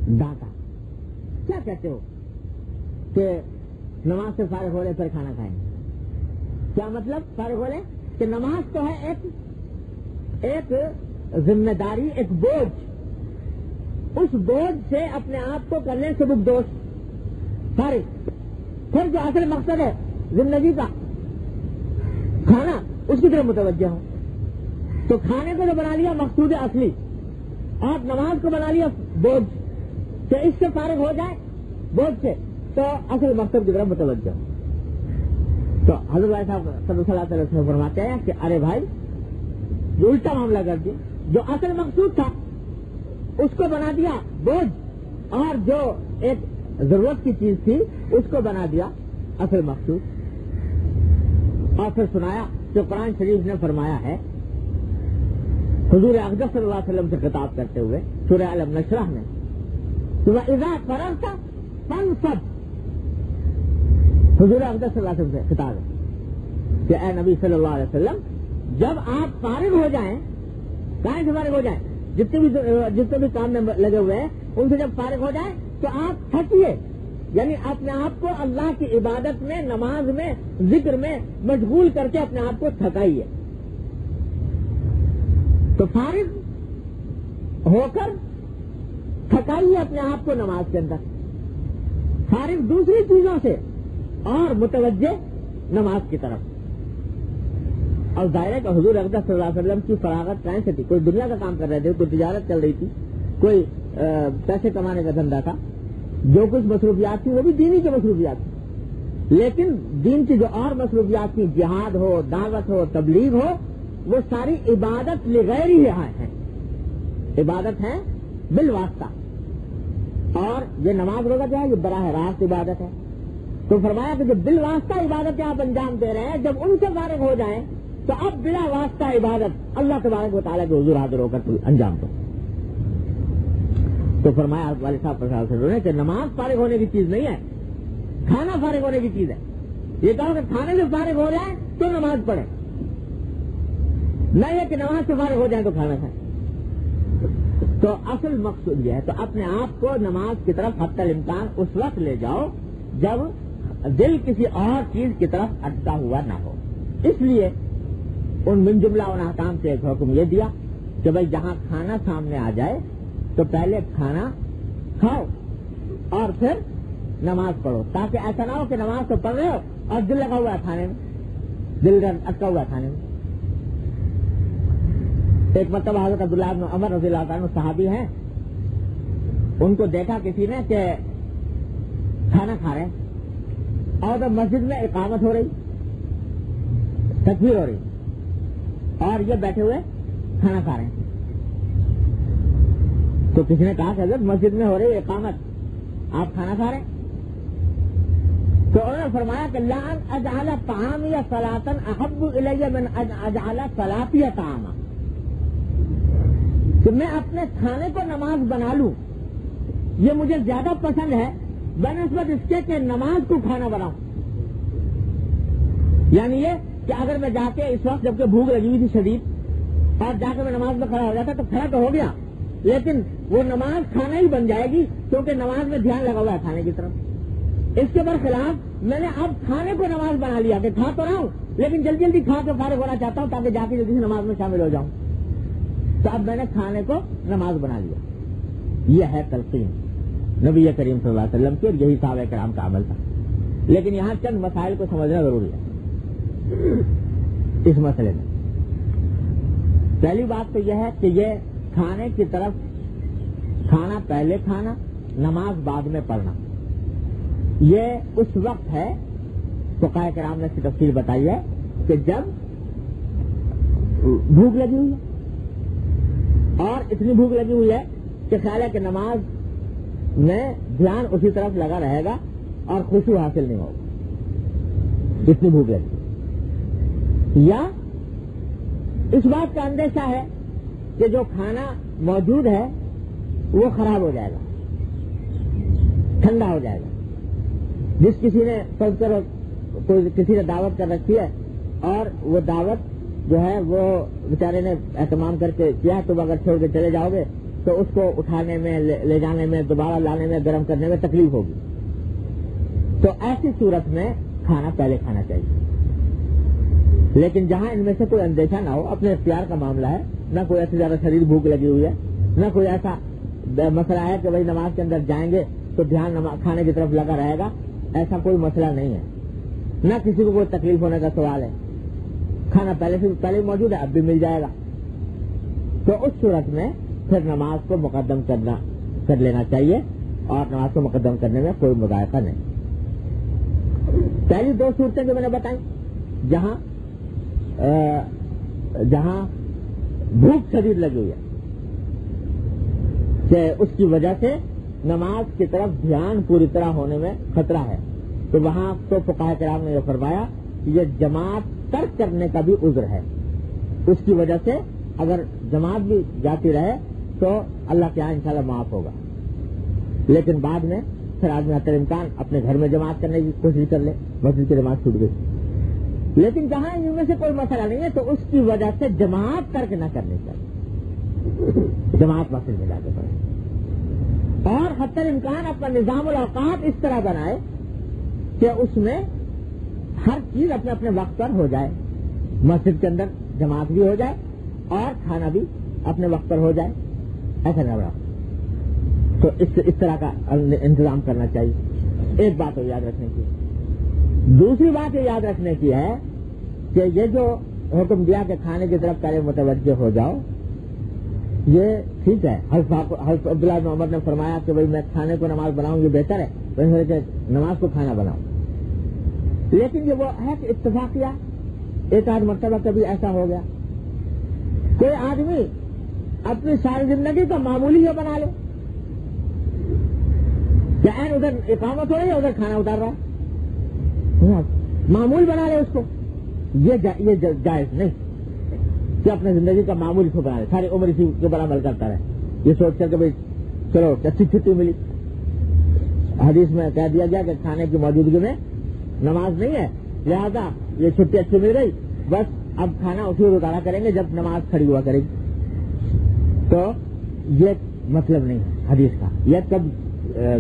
ڈانٹا، کیا کہتے ہو کہ نماز سے فارغ ہو لے پھر کھانا کھائیں؟ کیا مطلب فارغ ہو لے؟ کہ نماز تو ہے ایک ذمہ داری، ایک بوجھ، اس بوجھ سے اپنے آپ کو کرنے سبک دوست فارغ۔ پھر جو اصل مقصد ہے زندگی کا کھانا، اس کی طرف متوجہ ہو، تو کھانے کو جو بنا لیا مقصود اصلی اور نماز کو بنا لیا بوجھ، کہ اس سے فارغ ہو جائے بوجھ سے تو اصل مقصد کی طرف متوجہ ہو۔ تو حضرت صاحب صلی اللہ علیہ وسلم فرماتے ہیں کہ ارے بھائی جو الٹا معاملہ کر دیا، جو اصل مقصود تھا اس کو بنا دیا بوجھ، اور جو ایک ضرورت کی چیز تھی اس کو بنا دیا اصل مقصود۔ اور پھر سنایا جو قرآن شریف نے فرمایا ہے حضور اقدس صلی اللہ علیہ وسلم سے خطاب کرتے ہوئے سورہ الم نشرح میں، وَإِذَا فَرَغْتَ فَانصَبْ، حضور اقدس صلی اللہ علیہ وسلم سے خطاب ہے کہ اے نبی صلی اللہ علیہ وسلم جب آپ فارغ ہو جائیں، کہیں سے فارغ ہو جائیں، جتنے بھی کام میں لگے ہوئے ہیں ان سے جب فارغ ہو جائیں تو آپ تھکیے، یعنی اپنے آپ کو اللہ کی عبادت میں، نماز میں، ذکر میں مشغول کر کے اپنے آپ کو تھکائیے۔ تو فارغ ہو کر تھکائیے اپنے آپ کو نماز کے اندر، فارغ دوسری چیزوں سے اور متوجہ نماز کی طرف۔ اور ظاہر ہے کہ حضور اقدس صلی اللہ علیہ وسلم کی فراغت کہیں سے تھی، کوئی دنیا کا کام کر رہے تھے، کوئی تجارت چل رہی تھی، کوئی پیسے کمانے کا دھندا تھا، جو کچھ مصروفیات تھی وہ بھی دینی کی مصروفیات تھی، لیکن دین کی جو اور مصروفیات تھی، جہاد ہو، دعوت ہو، تبلیغ ہو، وہ ساری عبادت لغیر ہی ہیں، عبادت ہے بالواسطہ۔ اور یہ نماز روزہ جو ہے یہ براہ راست عبادت ہے۔ تو فرمایا کہ جب بالواسطہ عبادتیں آپ انجام دے رہے ہیں، جب ان سے فارغ ہو جائیں تو اب بلا واسطہ عبادت اللہ تبارک و تعالیٰ کے حضور حاضر ہو کر انجام دو۔ تو فرمایا والد صاحب نے کہ نماز فارغ ہونے کی چیز نہیں ہے، کھانا فارغ ہونے کی چیز ہے۔ یہ کہو کہ کھانے سے فارغ ہو جائے تو نماز پڑھے، نہیں ہے کہ نماز سے فارغ ہو جائے تو کھانا کھائے۔ تو اصل مقصود یہ ہے، تو اپنے آپ کو نماز کی طرف حتی الامکان اس وقت لے جاؤ جب دل کسی اور چیز کی طرف اٹکا ہوا نہ ہو۔ اس لیے ان من جملہ ان احکام سے ایک حکم یہ دیا کہ بھائی جہاں کھانا سامنے آ جائے تو پہلے کھانا کھاؤ اور پھر نماز پڑھو، تاکہ ایسا نہ ہو کہ نماز تو پڑھ رہے ہو اور دل لگا ہوا ہے کھانے میں، دل اٹکا ہوا ہے کھانے میں۔ ایک مرتبہ حضرت عبداللہ بن عمر رضی اللہ عنہ صحابی ہیں، ان کو دیکھا کسی نے کہ کھانا کھا رہے ہیں اور جب مسجد میں اقامت ہو رہی، تکبیر ہو رہی، اور یہ بیٹھے ہوئے کھانا کھا رہے ہیں۔ تو کسی نے کہا کہ حضرت مسجد میں ہو رہی اقامت، آپ کھانا کھا رہے ہیں؟ تو انہوں نے فرمایا کہ لان اجعل طعامی صلاۃ احب الی من اجعل صلاتی طعاما، کہ میں اپنے کھانے کو نماز بنا لوں یہ مجھے زیادہ پسند ہے بنسبت اس کے کہ نماز کو کھانا بناؤں۔ یعنی یہ کہ اگر میں جا کے اس وقت جبکہ بھوک لگی ہوئی تھی شدید اور جا کے میں نماز میں کھڑا ہو جاتا تو کھڑا تو ہو گیا، لیکن وہ نماز کھانا ہی بن جائے گی کیونکہ نماز میں دھیان لگا ہوا ہے کھانے کی طرف۔ اس کے برخلاف میں نے اب کھانے کو نماز بنا لیا کہ کھا تو رہا ہوں لیکن جلدی جلدی کھا کے فارغ ہونا چاہتا ہوں تاکہ جا کے جلدی سے نماز میں شامل ہو جاؤں، تو اب میں نے کھانے کو نماز بنا لیا. یہ ہے تلقین نبی کریم صلی اللہ علیہ وسلم کی، اور یہی صحابہ کرام کا عمل تھا. لیکن یہاں چند مسائل کو سمجھنا ضروری ہے اس مسئلے میں. پہلی بات تو یہ ہے کہ یہ کھانے کی طرف کھانا پہلے کھانا، نماز بعد میں پڑھنا، یہ اس وقت ہے فقہاء کرام نے اس کی تفصیل بتائی ہے کہ جب بھوک لگی ہوئی ہے اور اتنی بھوک لگی ہوئی ہے کہ خیال ہے کہ نماز میں دھیان اسی طرف لگا رہے گا اور خوشی حاصل نہیں ہوگا، اتنی بھوک لگی. یا اس بات کا اندیشہ ہے کہ جو کھانا موجود ہے وہ خراب ہو جائے گا، ٹھنڈا ہو جائے گا. جس کسی نے فرض کرو کوئی کسی نے دعوت کر رکھی ہے اور وہ دعوت جو ہے وہ بیچارے نے اہتمام کر کے کیا، تم اگر چھوڑ کے چلے جاؤ گے تو اس کو اٹھانے میں، لے جانے میں، دوبارہ لانے میں، گرم کرنے میں تکلیف ہوگی. تو ایسی صورت میں کھانا پہلے کھانا چاہیے. لیکن جہاں ان میں سے کوئی اندیشہ نہ ہو، اپنے اختیار کا معاملہ ہے، نہ کوئی ایسی زیادہ شریر بھوک لگی ہوئی ہے، نہ کوئی ایسا مسئلہ ہے کہ بھائی نماز کے اندر جائیں گے تو دھیان کھانے کی طرف لگا رہے گا، ایسا کوئی مسئلہ نہیں ہے. نہ کسی کو کوئی تکلیف ہونے کا سوال ہے، کھانا پہلے سے پہلے موجود ہے، اب بھی مل جائے گا. تو اس صورت میں پھر نماز کو مقدم کر لینا چاہیے اور نماز کو مقدم کرنے میں کوئی مذائقہ نہیں. پہلی دو صورتیں جو میں نے بتائی، جہاں بھوک شدید لگی ہوئی ہے کہ اس کی وجہ سے نماز کی طرف دھیان پوری طرح ہونے میں خطرہ ہے، تو وہاں تو فقہاء کرام نے یہ فرمایا کہ یہ جماعت ترک کرنے کا بھی عذر ہے. اس کی وجہ سے اگر جماعت بھی جاتی رہے تو اللہ کے یہاں انشاءاللہ معاف ہوگا. لیکن بعد میں پھر آدمی حتی الامکان اپنے گھر میں جماعت کرنے کی کوشش کر لے، مسجد کی جماعت چھوٹ گئی. لیکن جہاں ان میں سے کوئی مسئلہ نہیں ہے تو اس کی وجہ سے جماعت ترک نہ کرنی چاہیے، جماعت مسجد میں جا کے پڑھے، اور حتی الامکان اپنا نظام الاوقات اس طرح بنائے کہ اس میں ہر چیز اپنے اپنے وقت پر ہو جائے. مسجد کے اندر جماعت بھی ہو جائے اور کھانا بھی اپنے وقت پر ہو جائے، ایسا نہ بڑا. تو اس طرح کا انتظام کرنا چاہیے. ایک بات تو یاد رکھنے کی. دوسری بات یہ یاد رکھنے کی ہے کہ یہ جو حکم دیا کہ کھانے کی طرف پہلے متوجہ ہو جاؤ، یہ ٹھیک ہے. حضرت عبداللہ بن عمر نے فرمایا کہ بھائی میں کھانے کو نماز بناؤں یہ بہتر ہے، ویسے کہ نماز کو کھانا بناؤں. لیکن یہ وہ ہے کہ اتفاق کیا، ایک آدھ مرتبہ کبھی ایسا ہو گیا کوئی آدمی اپنی ساری زندگی کا معمولی یہ بنا لے کہ این ادھر اقامت ہو رہی ہے ادھر کھانا اتار رہا ہے، معمول بنا لے اس کو. یہ جائز نہیں کہ اپنے زندگی کا معمول اس کو بنا لے، ساری عمر اسی کے بڑا عمل کرتا رہے، یہ سوچ کر کہ بھائی چلو اچھی چھٹی ملی. حدیث میں کہہ دیا گیا کہ کھانے کی موجودگی میں نماز نہیں ہے، لہذا یہ چھٹی اچھی مل گئی، بس اب کھانا اسی وقت اتارا کریں گے جب نماز کھڑی ہوا کرے گی. تو یہ مطلب نہیں ہے حدیث کا. یہ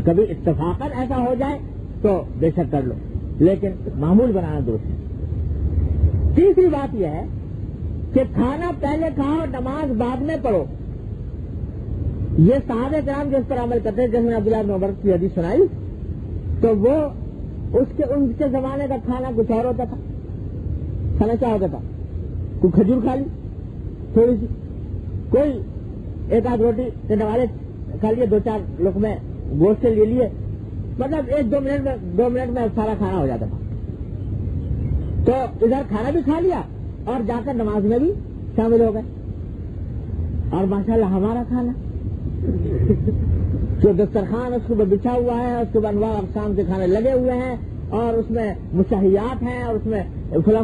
کبھی اتفاقاً ایسا ہو جائے تو بے شک کر لو، لیکن معمول بنانا درست ہے. تیسری بات یہ ہے کہ کھانا پہلے کھاؤ، نماز بعد میں پڑھو. یہ صحابہ کرام جو اس پر عمل کرتے ہیں، جیسے میں عبداللہ بن عمر کی حدیث سنائی، تو وہ ان کے زمانے کا کھانا کچھ اور ہوتا تھا. کھانا کیا ہوتا تھا؟ کوئی کھجور کھا لی تھوڑی سی، کوئی ایک آدھ روٹی کے نوالے کھا لیے، دو چار لقمے گوشت لے لیے، مطلب ایک دو منٹ میں سارا کھانا ہو جاتا تھا. تو ادھر کھانا بھی کھا لیا اور جا کر نماز میں بھی شامل ہو گئے. اور ماشاءاللہ ہمارا کھانا جو دسترخوان اس کو بچھا ہوا ہے، اس کے انواع اقسام کے کھانے لگے ہوئے ہیں، اور اس میں مشتہیات ہیں، اور اس میں فلاں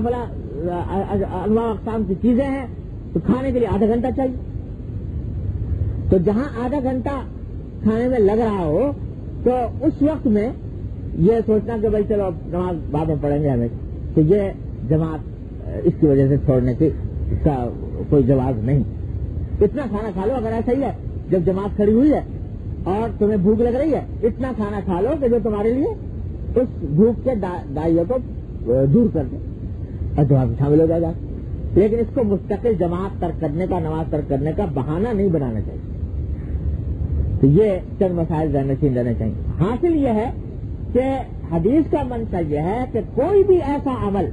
انواع اقسام کی چیزیں ہیں، تو کھانے کے لیے آدھا گھنٹہ چاہیے. تو جہاں آدھا گھنٹہ کھانے میں لگ رہا ہو تو اس وقت میں یہ سوچنا کہ بھائی چلو نماز بعد میں پڑھیں گے ہمیں، تو یہ جماعت اس کی وجہ سے چھوڑنے کا کوئی جواز نہیں. اتنا کھانا کھا لو اگر ایسا ہی ہے، جب جماعت کھڑی ہوئی ہے اور تمہیں بھوک لگ رہی ہے، اتنا کھانا کھا لو کہ جو تمہارے لیے اس گروپ کے داعیوں کو دور کر دیں اور جماعت میں شامل ہو جائے گا. لیکن اس کو مستقل جماعت ترک کرنے کا، نماز ترک کرنے کا بہانہ نہیں بنانا چاہیے. تو یہ چند مسائل ذہن رہنے چاہیے. حاصل یہ ہے کہ حدیث کا منشا یہ ہے کہ کوئی بھی ایسا عمل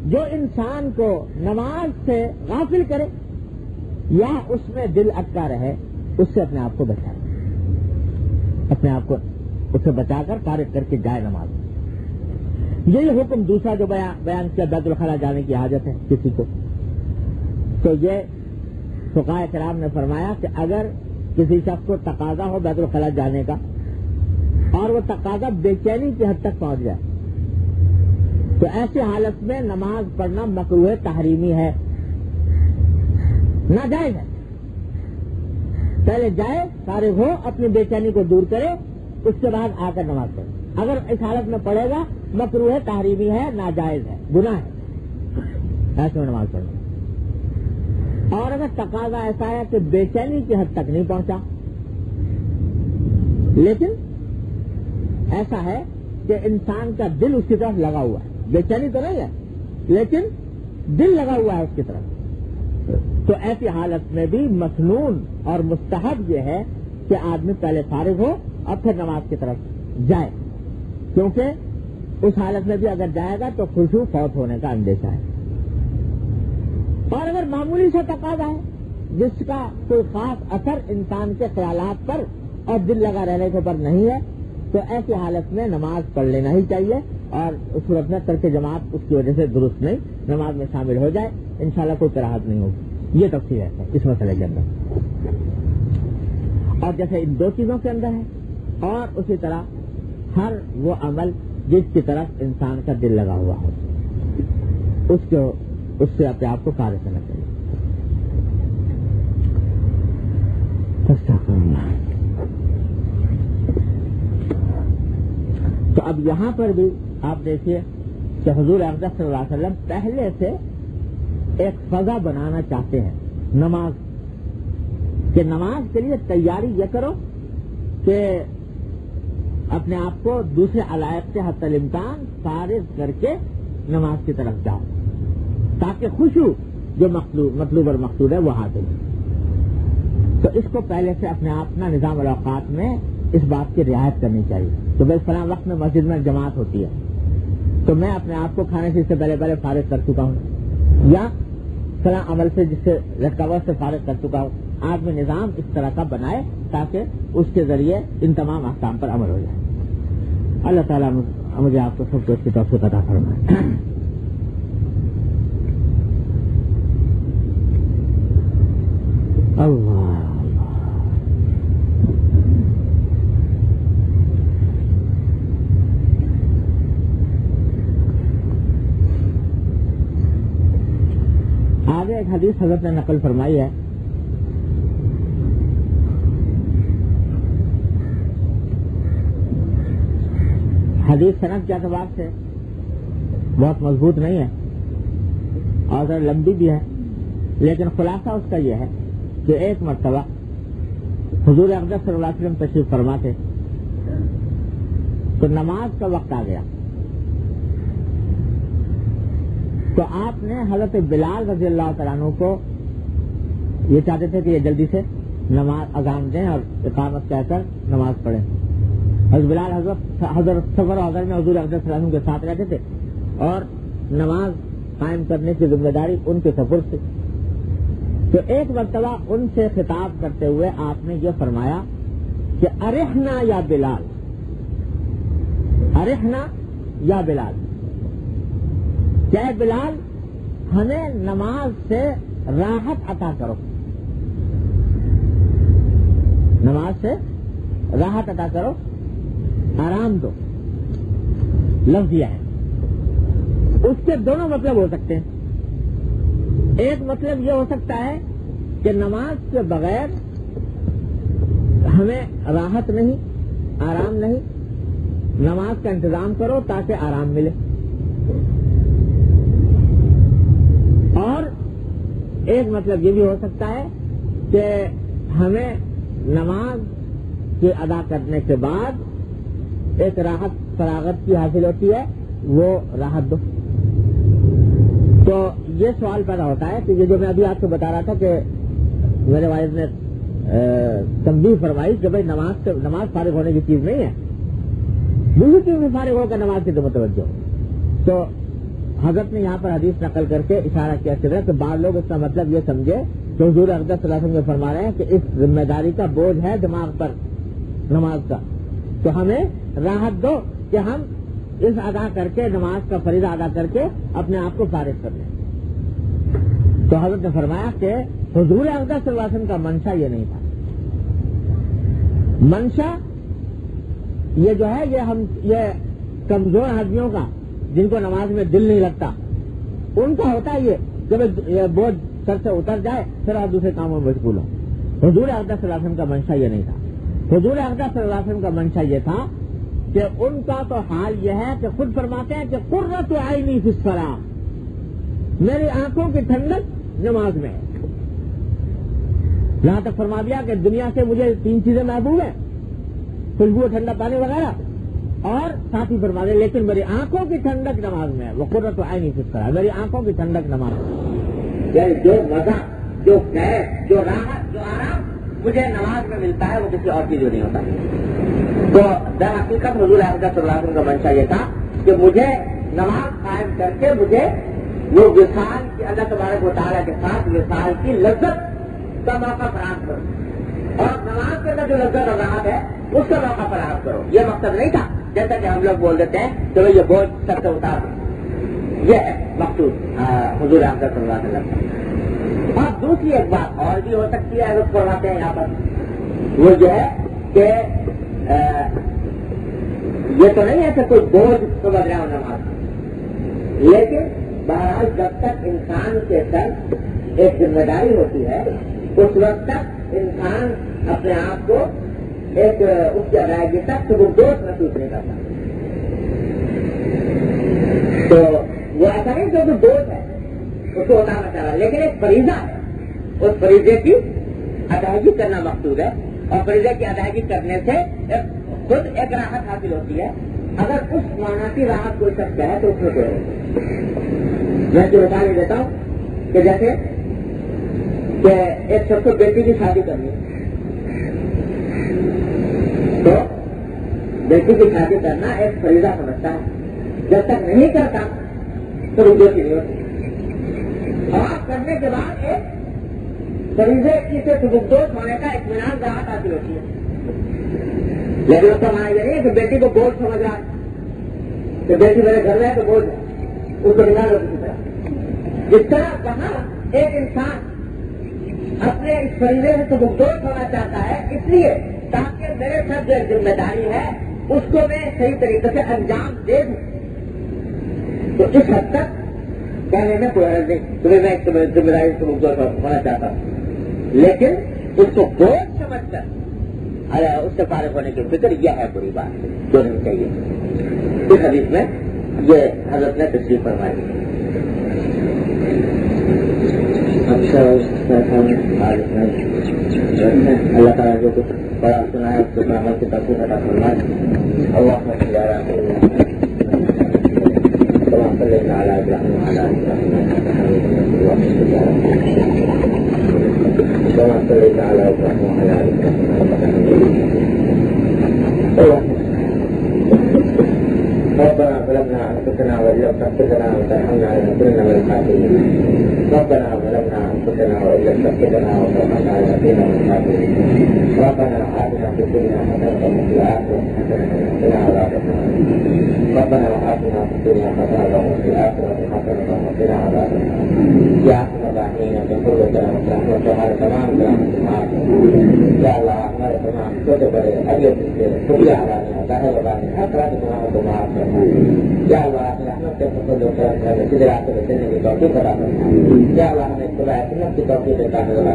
جو انسان کو نماز سے غافل کرے یا اس میں دل اٹکا رہے، اس سے اپنے آپ کو بچائے، اپنے آپ کو اس سے بچا کر فارغ کر کے جائے نماز. یہی حکم دوسرا جو بیان کیا بیت الخلاء جانے کی حاجت ہے کسی کو، تو یہ فقہاء کرام نے فرمایا کہ اگر کسی شخص کو تقاضا ہو بیت الخلاء جانے کا اور وہ تقاضا بے چینی کی حد تک پہنچ جائے تو ایسی حالت میں نماز پڑھنا مکروہ تحریمی ہے، ناجائز ہے. پہلے جائے، فارغ ہو، اپنی بے چینی کو دور کرے، اس کے بعد آ کر نماز پڑھے. اگر اس حالت میں پڑھے گا مکروہ تحریمی ہے، ناجائز ہے، گناہ ہے ایسے میں نماز پڑھنا. اور اگر تقاضا ایسا ہے کہ بے چینی کی حد تک نہیں پہنچا، لیکن ایسا ہے کہ انسان کا دل اس کی طرف لگا ہوا ہے، بے چینی تو نہیں ہے لیکن دل لگا ہوا ہے اس کی طرف، تو ایسی حالت میں بھی مسنون اور مستحب یہ ہے کہ آدمی پہلے فارغ ہو اور پھر نماز کی طرف جائے، کیونکہ اس حالت میں بھی اگر جائے گا تو خشوع فوت ہونے کا اندیشہ ہے. اور اگر معمولی سے تقاضا ہے جس کا کوئی خاص اثر انسان کے خیالات پر اور دل لگا رہنے کے اوپر نہیں ہے، تو ایسی حالت میں نماز پڑھ لینا ہی چاہیے، اور اس صورت میں ترک جماعت اس کی وجہ سے درست نہیں، نماز میں شامل ہو جائے، انشاءاللہ کوئی کراہت نہیں ہوگی. یہ تفصیل ہے اس مسئلے کے اندر. اور جیسے ان دو چیزوں کے اندر ہے، اور اسی طرح ہر وہ عمل جس کی طرف انسان کا دل لگا ہوا ہو اس سے اپنے آپ کو فارغ کرنا چاہیے. تو اب یہاں پر بھی آپ دیکھیے کہ حضور اقدس صلی اللہ علیہ وسلم پہلے سے ایک فضا بنانا چاہتے ہیں نماز کہ نماز کے لیے تیاری یہ کرو کہ اپنے آپ کو دوسرے علائق سے حتی الامکان فارغ کر کے نماز کی طرف جاؤ تاکہ خشوع جو مطلوب اور مقصود ہے وہ حاصل ہو. تو اس کو پہلے سے اپنے آپ نا نظام الاوقات میں اس بات کی رعایت کرنی چاہیے کہ بھائی فلاں وقت میں مسجد میں جماعت ہوتی ہے تو میں اپنے آپ کو کھانے سے پہلے فارغ کر چکا ہوں، یا فلاں عمل سے جس سے رکاوٹ سے فارغ کر چکا ہوں. آدمی نظام اس طرح کا بنائے تاکہ اس کے ذریعے ان تمام احکام پر عمل ہو جائے. اللہ تعالیٰ مجھے آپ کو سب کو اس کی توفیق عطا فرمائے. اللہ آگے ایک حدیث حضرت نے نقل فرمائی ہے. حدیث سند کے اعتبار سے بہت مضبوط نہیں ہے اور ذرا لمبی بھی ہے، لیکن خلاصہ اس کا یہ ہے کہ ایک مرتبہ حضور اقدس صلی اللہ علیہ وسلم تشریف فرما تھے تو نماز کا وقت آ گیا تو آپ نے حضرت بلال رضی اللہ تعالیٰ عنہ کو یہ چاہتے تھے کہ یہ جلدی سے نماز اذان دیں اور اقامت کہہ کر نماز پڑھیں. حضرت بلال حضرت سفر و حضر میں حضور اقدس صلی اللہ علیہ وسلم کے ساتھ رہتے تھے اور نماز قائم کرنے کی ذمہ داری ان کے سپرد تھی. تو ایک مرتبہ ان سے خطاب کرتے ہوئے آپ نے یہ فرمایا کہ ارحنا یا بلال، ارحنا یا بلال، کہ بلال ہمیں نماز سے راحت عطا کرو، نماز سے راحت عطا کرو، آرام دو. لفظ یہ ہے. اس کے دونوں مطلب ہو سکتے ہیں. ایک مطلب یہ ہو سکتا ہے کہ نماز کے بغیر ہمیں راحت نہیں، آرام نہیں، نماز کا انتظام کرو تاکہ آرام ملے. اور ایک مطلب یہ بھی ہو سکتا ہے کہ ہمیں نماز کے ادا کرنے کے بعد ایک راحت فراغت کی حاصل ہوتی ہے وہ راحت دو. تو یہ سوال پیدا ہوتا ہے کہ یہ جو میں ابھی آپ کو بتا رہا تھا کہ میرے والد نے تنبیہ فرمائی کہ بھائی نماز فارغ ہونے کی چیز نہیں ہے, دوسری چیز میں فارغ ہو کر نماز کی تو متوجہ. تو حضرت نے یہاں پر حدیث نقل کر کے اشارہ کیا کہ بعض لوگ اس کا مطلب یہ سمجھے کہ حضور اقدس صلی اللہ علیہ وسلم فرما رہے ہیں کہ اس ذمہ داری کا بوجھ ہے دماغ پر نماز کا, تو ہمیں راحت دو کہ ہم اس ادا کر کے نماز کا فریضہ ادا کر کے اپنے آپ کو فارغ کر لیں. تو حضرت نے فرمایا کہ حضور اقدس صلی اللہ علیہ وسلم کا منشا یہ نہیں تھا. منشا یہ جو ہے یہ کمزور آدمیوں کا جن کو نماز میں دل نہیں لگتا ان کا ہوتا ہے یہ کہ بوجھ سر سے اتر جائے پھر آپ دوسرے کاموں میں مشغول ہوں. حضور اقدس صلی اللہ علیہ وسلم کا منشا یہ نہیں تھا. حضور اقدس صلی اللہ علیہ وسلم کا منشا یہ تھا کہ ان کا تو حال یہ ہے کہ خود فرماتے ہیں کہ قرۃ عینی فی الصلاۃ, میری آنکھوں کی ٹھنڈک نماز میں ہے. یہاں تک فرما دیا کہ دنیا سے مجھے 3 چیزیں محبوب ہیں, خوشبو ٹھنڈا پانی وغیرہ, اور ساتھ ہی فرما دیا لیکن میری آنکھوں کی ٹھنڈک نماز میں ہے. وہ قرۃ عینی فی الصلاۃ, میری آنکھوں کی ٹھنڈک نماز میں. یعنی جو مزہ, جو خیر, جو راحت, جو آرام مجھے نماز میں ملتا ہے وہ کسی اور چیز میں نہیں ہوتا. تو در حقیقت حضور اقدس صلی اللہ علیہ وسلم کا منشا یہ تھا کہ مجھے نماز قائم کر کے مجھے وہ وصال کی اللہ تبارک و تعالیٰ کے ساتھ وصال کی لذت کا موقع فراہم کرو, اور نماز کے اندر جو لذت اور راحت ہے اس کا موقع فراہم کرو. یہ مقصد نہیں تھا جیسا کہ ہم لوگ بول دیتے ہیں کہ یہ بوجھ سب سے اتار دیں. یہ ہے مقصود حضور اقدس صلی اللہ علیہ وسلم کا. اور دوسری ایک بات اور بھی ہو سکتی ہے حضرت فرماتے ہیں یہاں پر, وہ جو ہے کہ یہ تو نہیں ہے کہ کوئی بوجھ سمجھ رہا ہو نماز, لیکن بہرحال جب تک انسان کے سر ایک ذمہ داری ہوتی ہے اس وقت تک انسان اپنے آپ کو ایک اس کی ادائیگی تک سبکدوش محسوس نہیں کرتا. تو وہ ایسا نہیں جو بوجھ ہے اس کو اتارنا چاہ رہا, لیکن ایک فریضہ ہے, اس فریضے کی ادائیگی کرنا مقصود ہے, اور فریضے کی ادائیگی کرنے سے خود ایک راحت حاصل ہوتی ہے. اگر اس معنی کی راحت کوئی شخص ہے تو اس میں کوئی میں جو مثال یہ دیتا ہوں کہ جیسے کہ ایک شخص کو بیٹی کی شادی کرنی ہے, تو بیٹی کی شادی کرنا ایک فریضہ سمجھتا ہے, جب تک نہیں کرتا تو رجوع کی نہیں ہوتی, اور کرنے کے بعد ایک فریضے کی سے سبکدوش ہونے کا اطمینان راحت حاصل ہوتی ہے. لیکن اس کا معنی یہ نہیں ہے کہ بیٹی کو بوجھ سمجھ رہا ہے کہ بیٹی میرے گھر میں ہے تو بوجھ ہے, اس کو نکال ہوتی طرح. جس طرح کہاں ایک انسان اپنے اس فریضے سے سبکدوش ہونا چاہتا ہے اس لیے تاکہ میرے ساتھ جو ذمہ داری ہے اس کو میں صحیح طریقے سے انجام دے دوں, تو اس حد تک کہنے میں کوئی حرج نہیں تمہیں میں ذمہ داری سے سبکدوش ہونا چاہتا ہوں, لیکن اس کو بوجھ سمجھ کر اس سے فارغ ہونے کی فکر یہ ہے بری بات جو نہیں چاہیے. اس حدیث میں یہ حضرت نے تشریف فرمائی. اللہ تعالیٰ جو کچھ بڑا سنا ہے اس کو عمل کی توفیق عطا فرمائے. اللہ ربنا ظلمنا انفسنا وان لم تغفر لنا وترحمنا لنكونن من الخاسرين. ربنا ظلمنا انفسنا وان لم تغفر لنا وترحمنا لنكونن من الخاسرين. ربنا آتنا في الدنيا حسنة وفي الآخرة حسنة وقنا عذاب النار. ربنا آتنا في الدنيا حسنة وفي الآخرة حسنة وقنا عذاب النار. يا أرحم الراحمين اغفر لنا ورحمة ہمارے تمام یا اللہ ہمارے تمام چھوٹے بڑے اگلے پچھلے چھوٹے آرام ظاہر بانی ہر طرح کے تمام کو معاف کرنا. یا اللہ اپنے رحمت کے فضل و کرم سے ہمیں سیدھے راستے پہ چلنے کی توفیق عطا فرما. یا اللہ ہمیں اتباع سنت کی توفیق عطا فرما.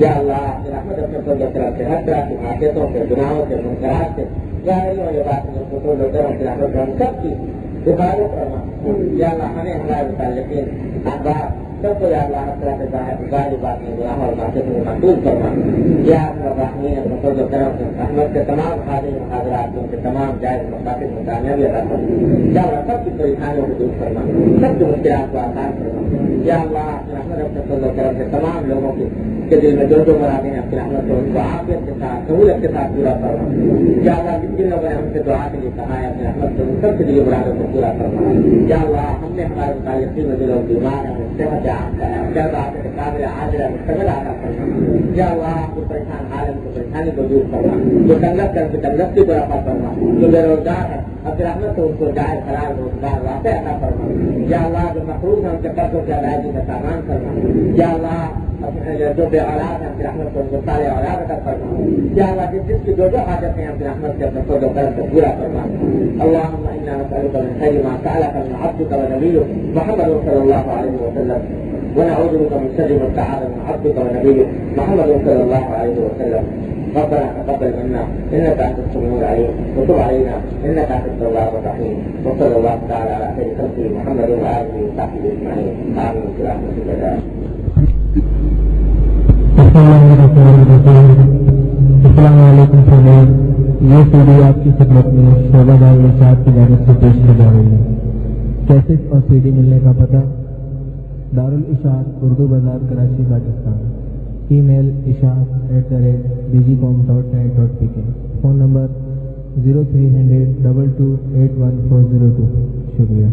یا اللہ اپنے رحمت اپنے فضل و کرم سے ہر طرح کی معصیتوں سے گناہوں سے منکرات سے ظاہری اور باطنی فضل و کرم سے رحمت ہم سب کی حفاظت فرما. یا اللہ ہمیں ہمارے متعلقین احباب سب کو یا اللہ تعالیٰ کے ظاہر بات میں گناہ اور باتیں کو محفوظ فرما. یا الرحمین اپنے فضل و کرم سے رحمت کے تمام حاضر محاضرات ان کے تمام جائز مقاصد میں کامیابی عطا فرما. یا اللہ سب کی پریشانیوں کو دور فرما, سب کی مشکلات کو آسان فرما. یا اللہ اپنے رحمت اپنے فضل و کرم سے تمام لوگوں کے دل میں جو مرادیں ہیں اپنی رحمت کو ان کو عافیت کے ساتھ سہولت کے ساتھ پورا فرما. یا اللہ جن لوگوں نے ہم سے دعا کے لیے کہا ہے اپنی رحمت سے ان سب کے لیے مرادوں کو پورا فرما. یا اللہ ہم نے ہمارے متعلقین میں جو لوگ بیمار ہیں صحت قابل حاضر مستقل عطا فرما. یا اللہ کو پریشان عالم کو پریشانی کو دور فرما. جو تنگت کر کے تندرستی کو رفع فرما. جو بے روزگار ہے اپنی رحمت سے ان کو جائز قرار روزگار واقع عطا فرما. یا اللہ جو مقروض ہیں ان کے قرضوں کی ادائیگی کا سامان فرما. یا اللہ جو بے اولاد ہیں اپنی رحمت سے ان کو سارے اولاد عطا فرما. یا اللہ جس کی جو حاجت ہیں اپنی رحمت سے اپنے فضل و کرم سے پورا فرما. اللهم انا نسالك من خير ما سالك من عبدك ونبيك محمد صلى الله عليه وسلم, ونعوذ بك من شر ما استعاذ من عبدك ونبيك محمد صلى الله عليه وسلم. ربنا تقبل منا انك انت السميع العليم وتب علينا انك انت التواب الرحيم. وصلى الله تعالى على خير خلقه محمد واله وصحبه اجمعين. امين برحمتك يا رب. السلام علیکم فیضان, یہ سیڈی آپ کی خدمت میں شعبہ دار ارشاد کی جانب سے پیش کی جا رہی ہے. کیسٹ اور سی ڈی ملنے کا پتہ دارالاشاعت اردو بازار کراچی پاکستان. ای میل ishaq@digicom.net.pk. Phone number 0300 22 81402. شکریہ.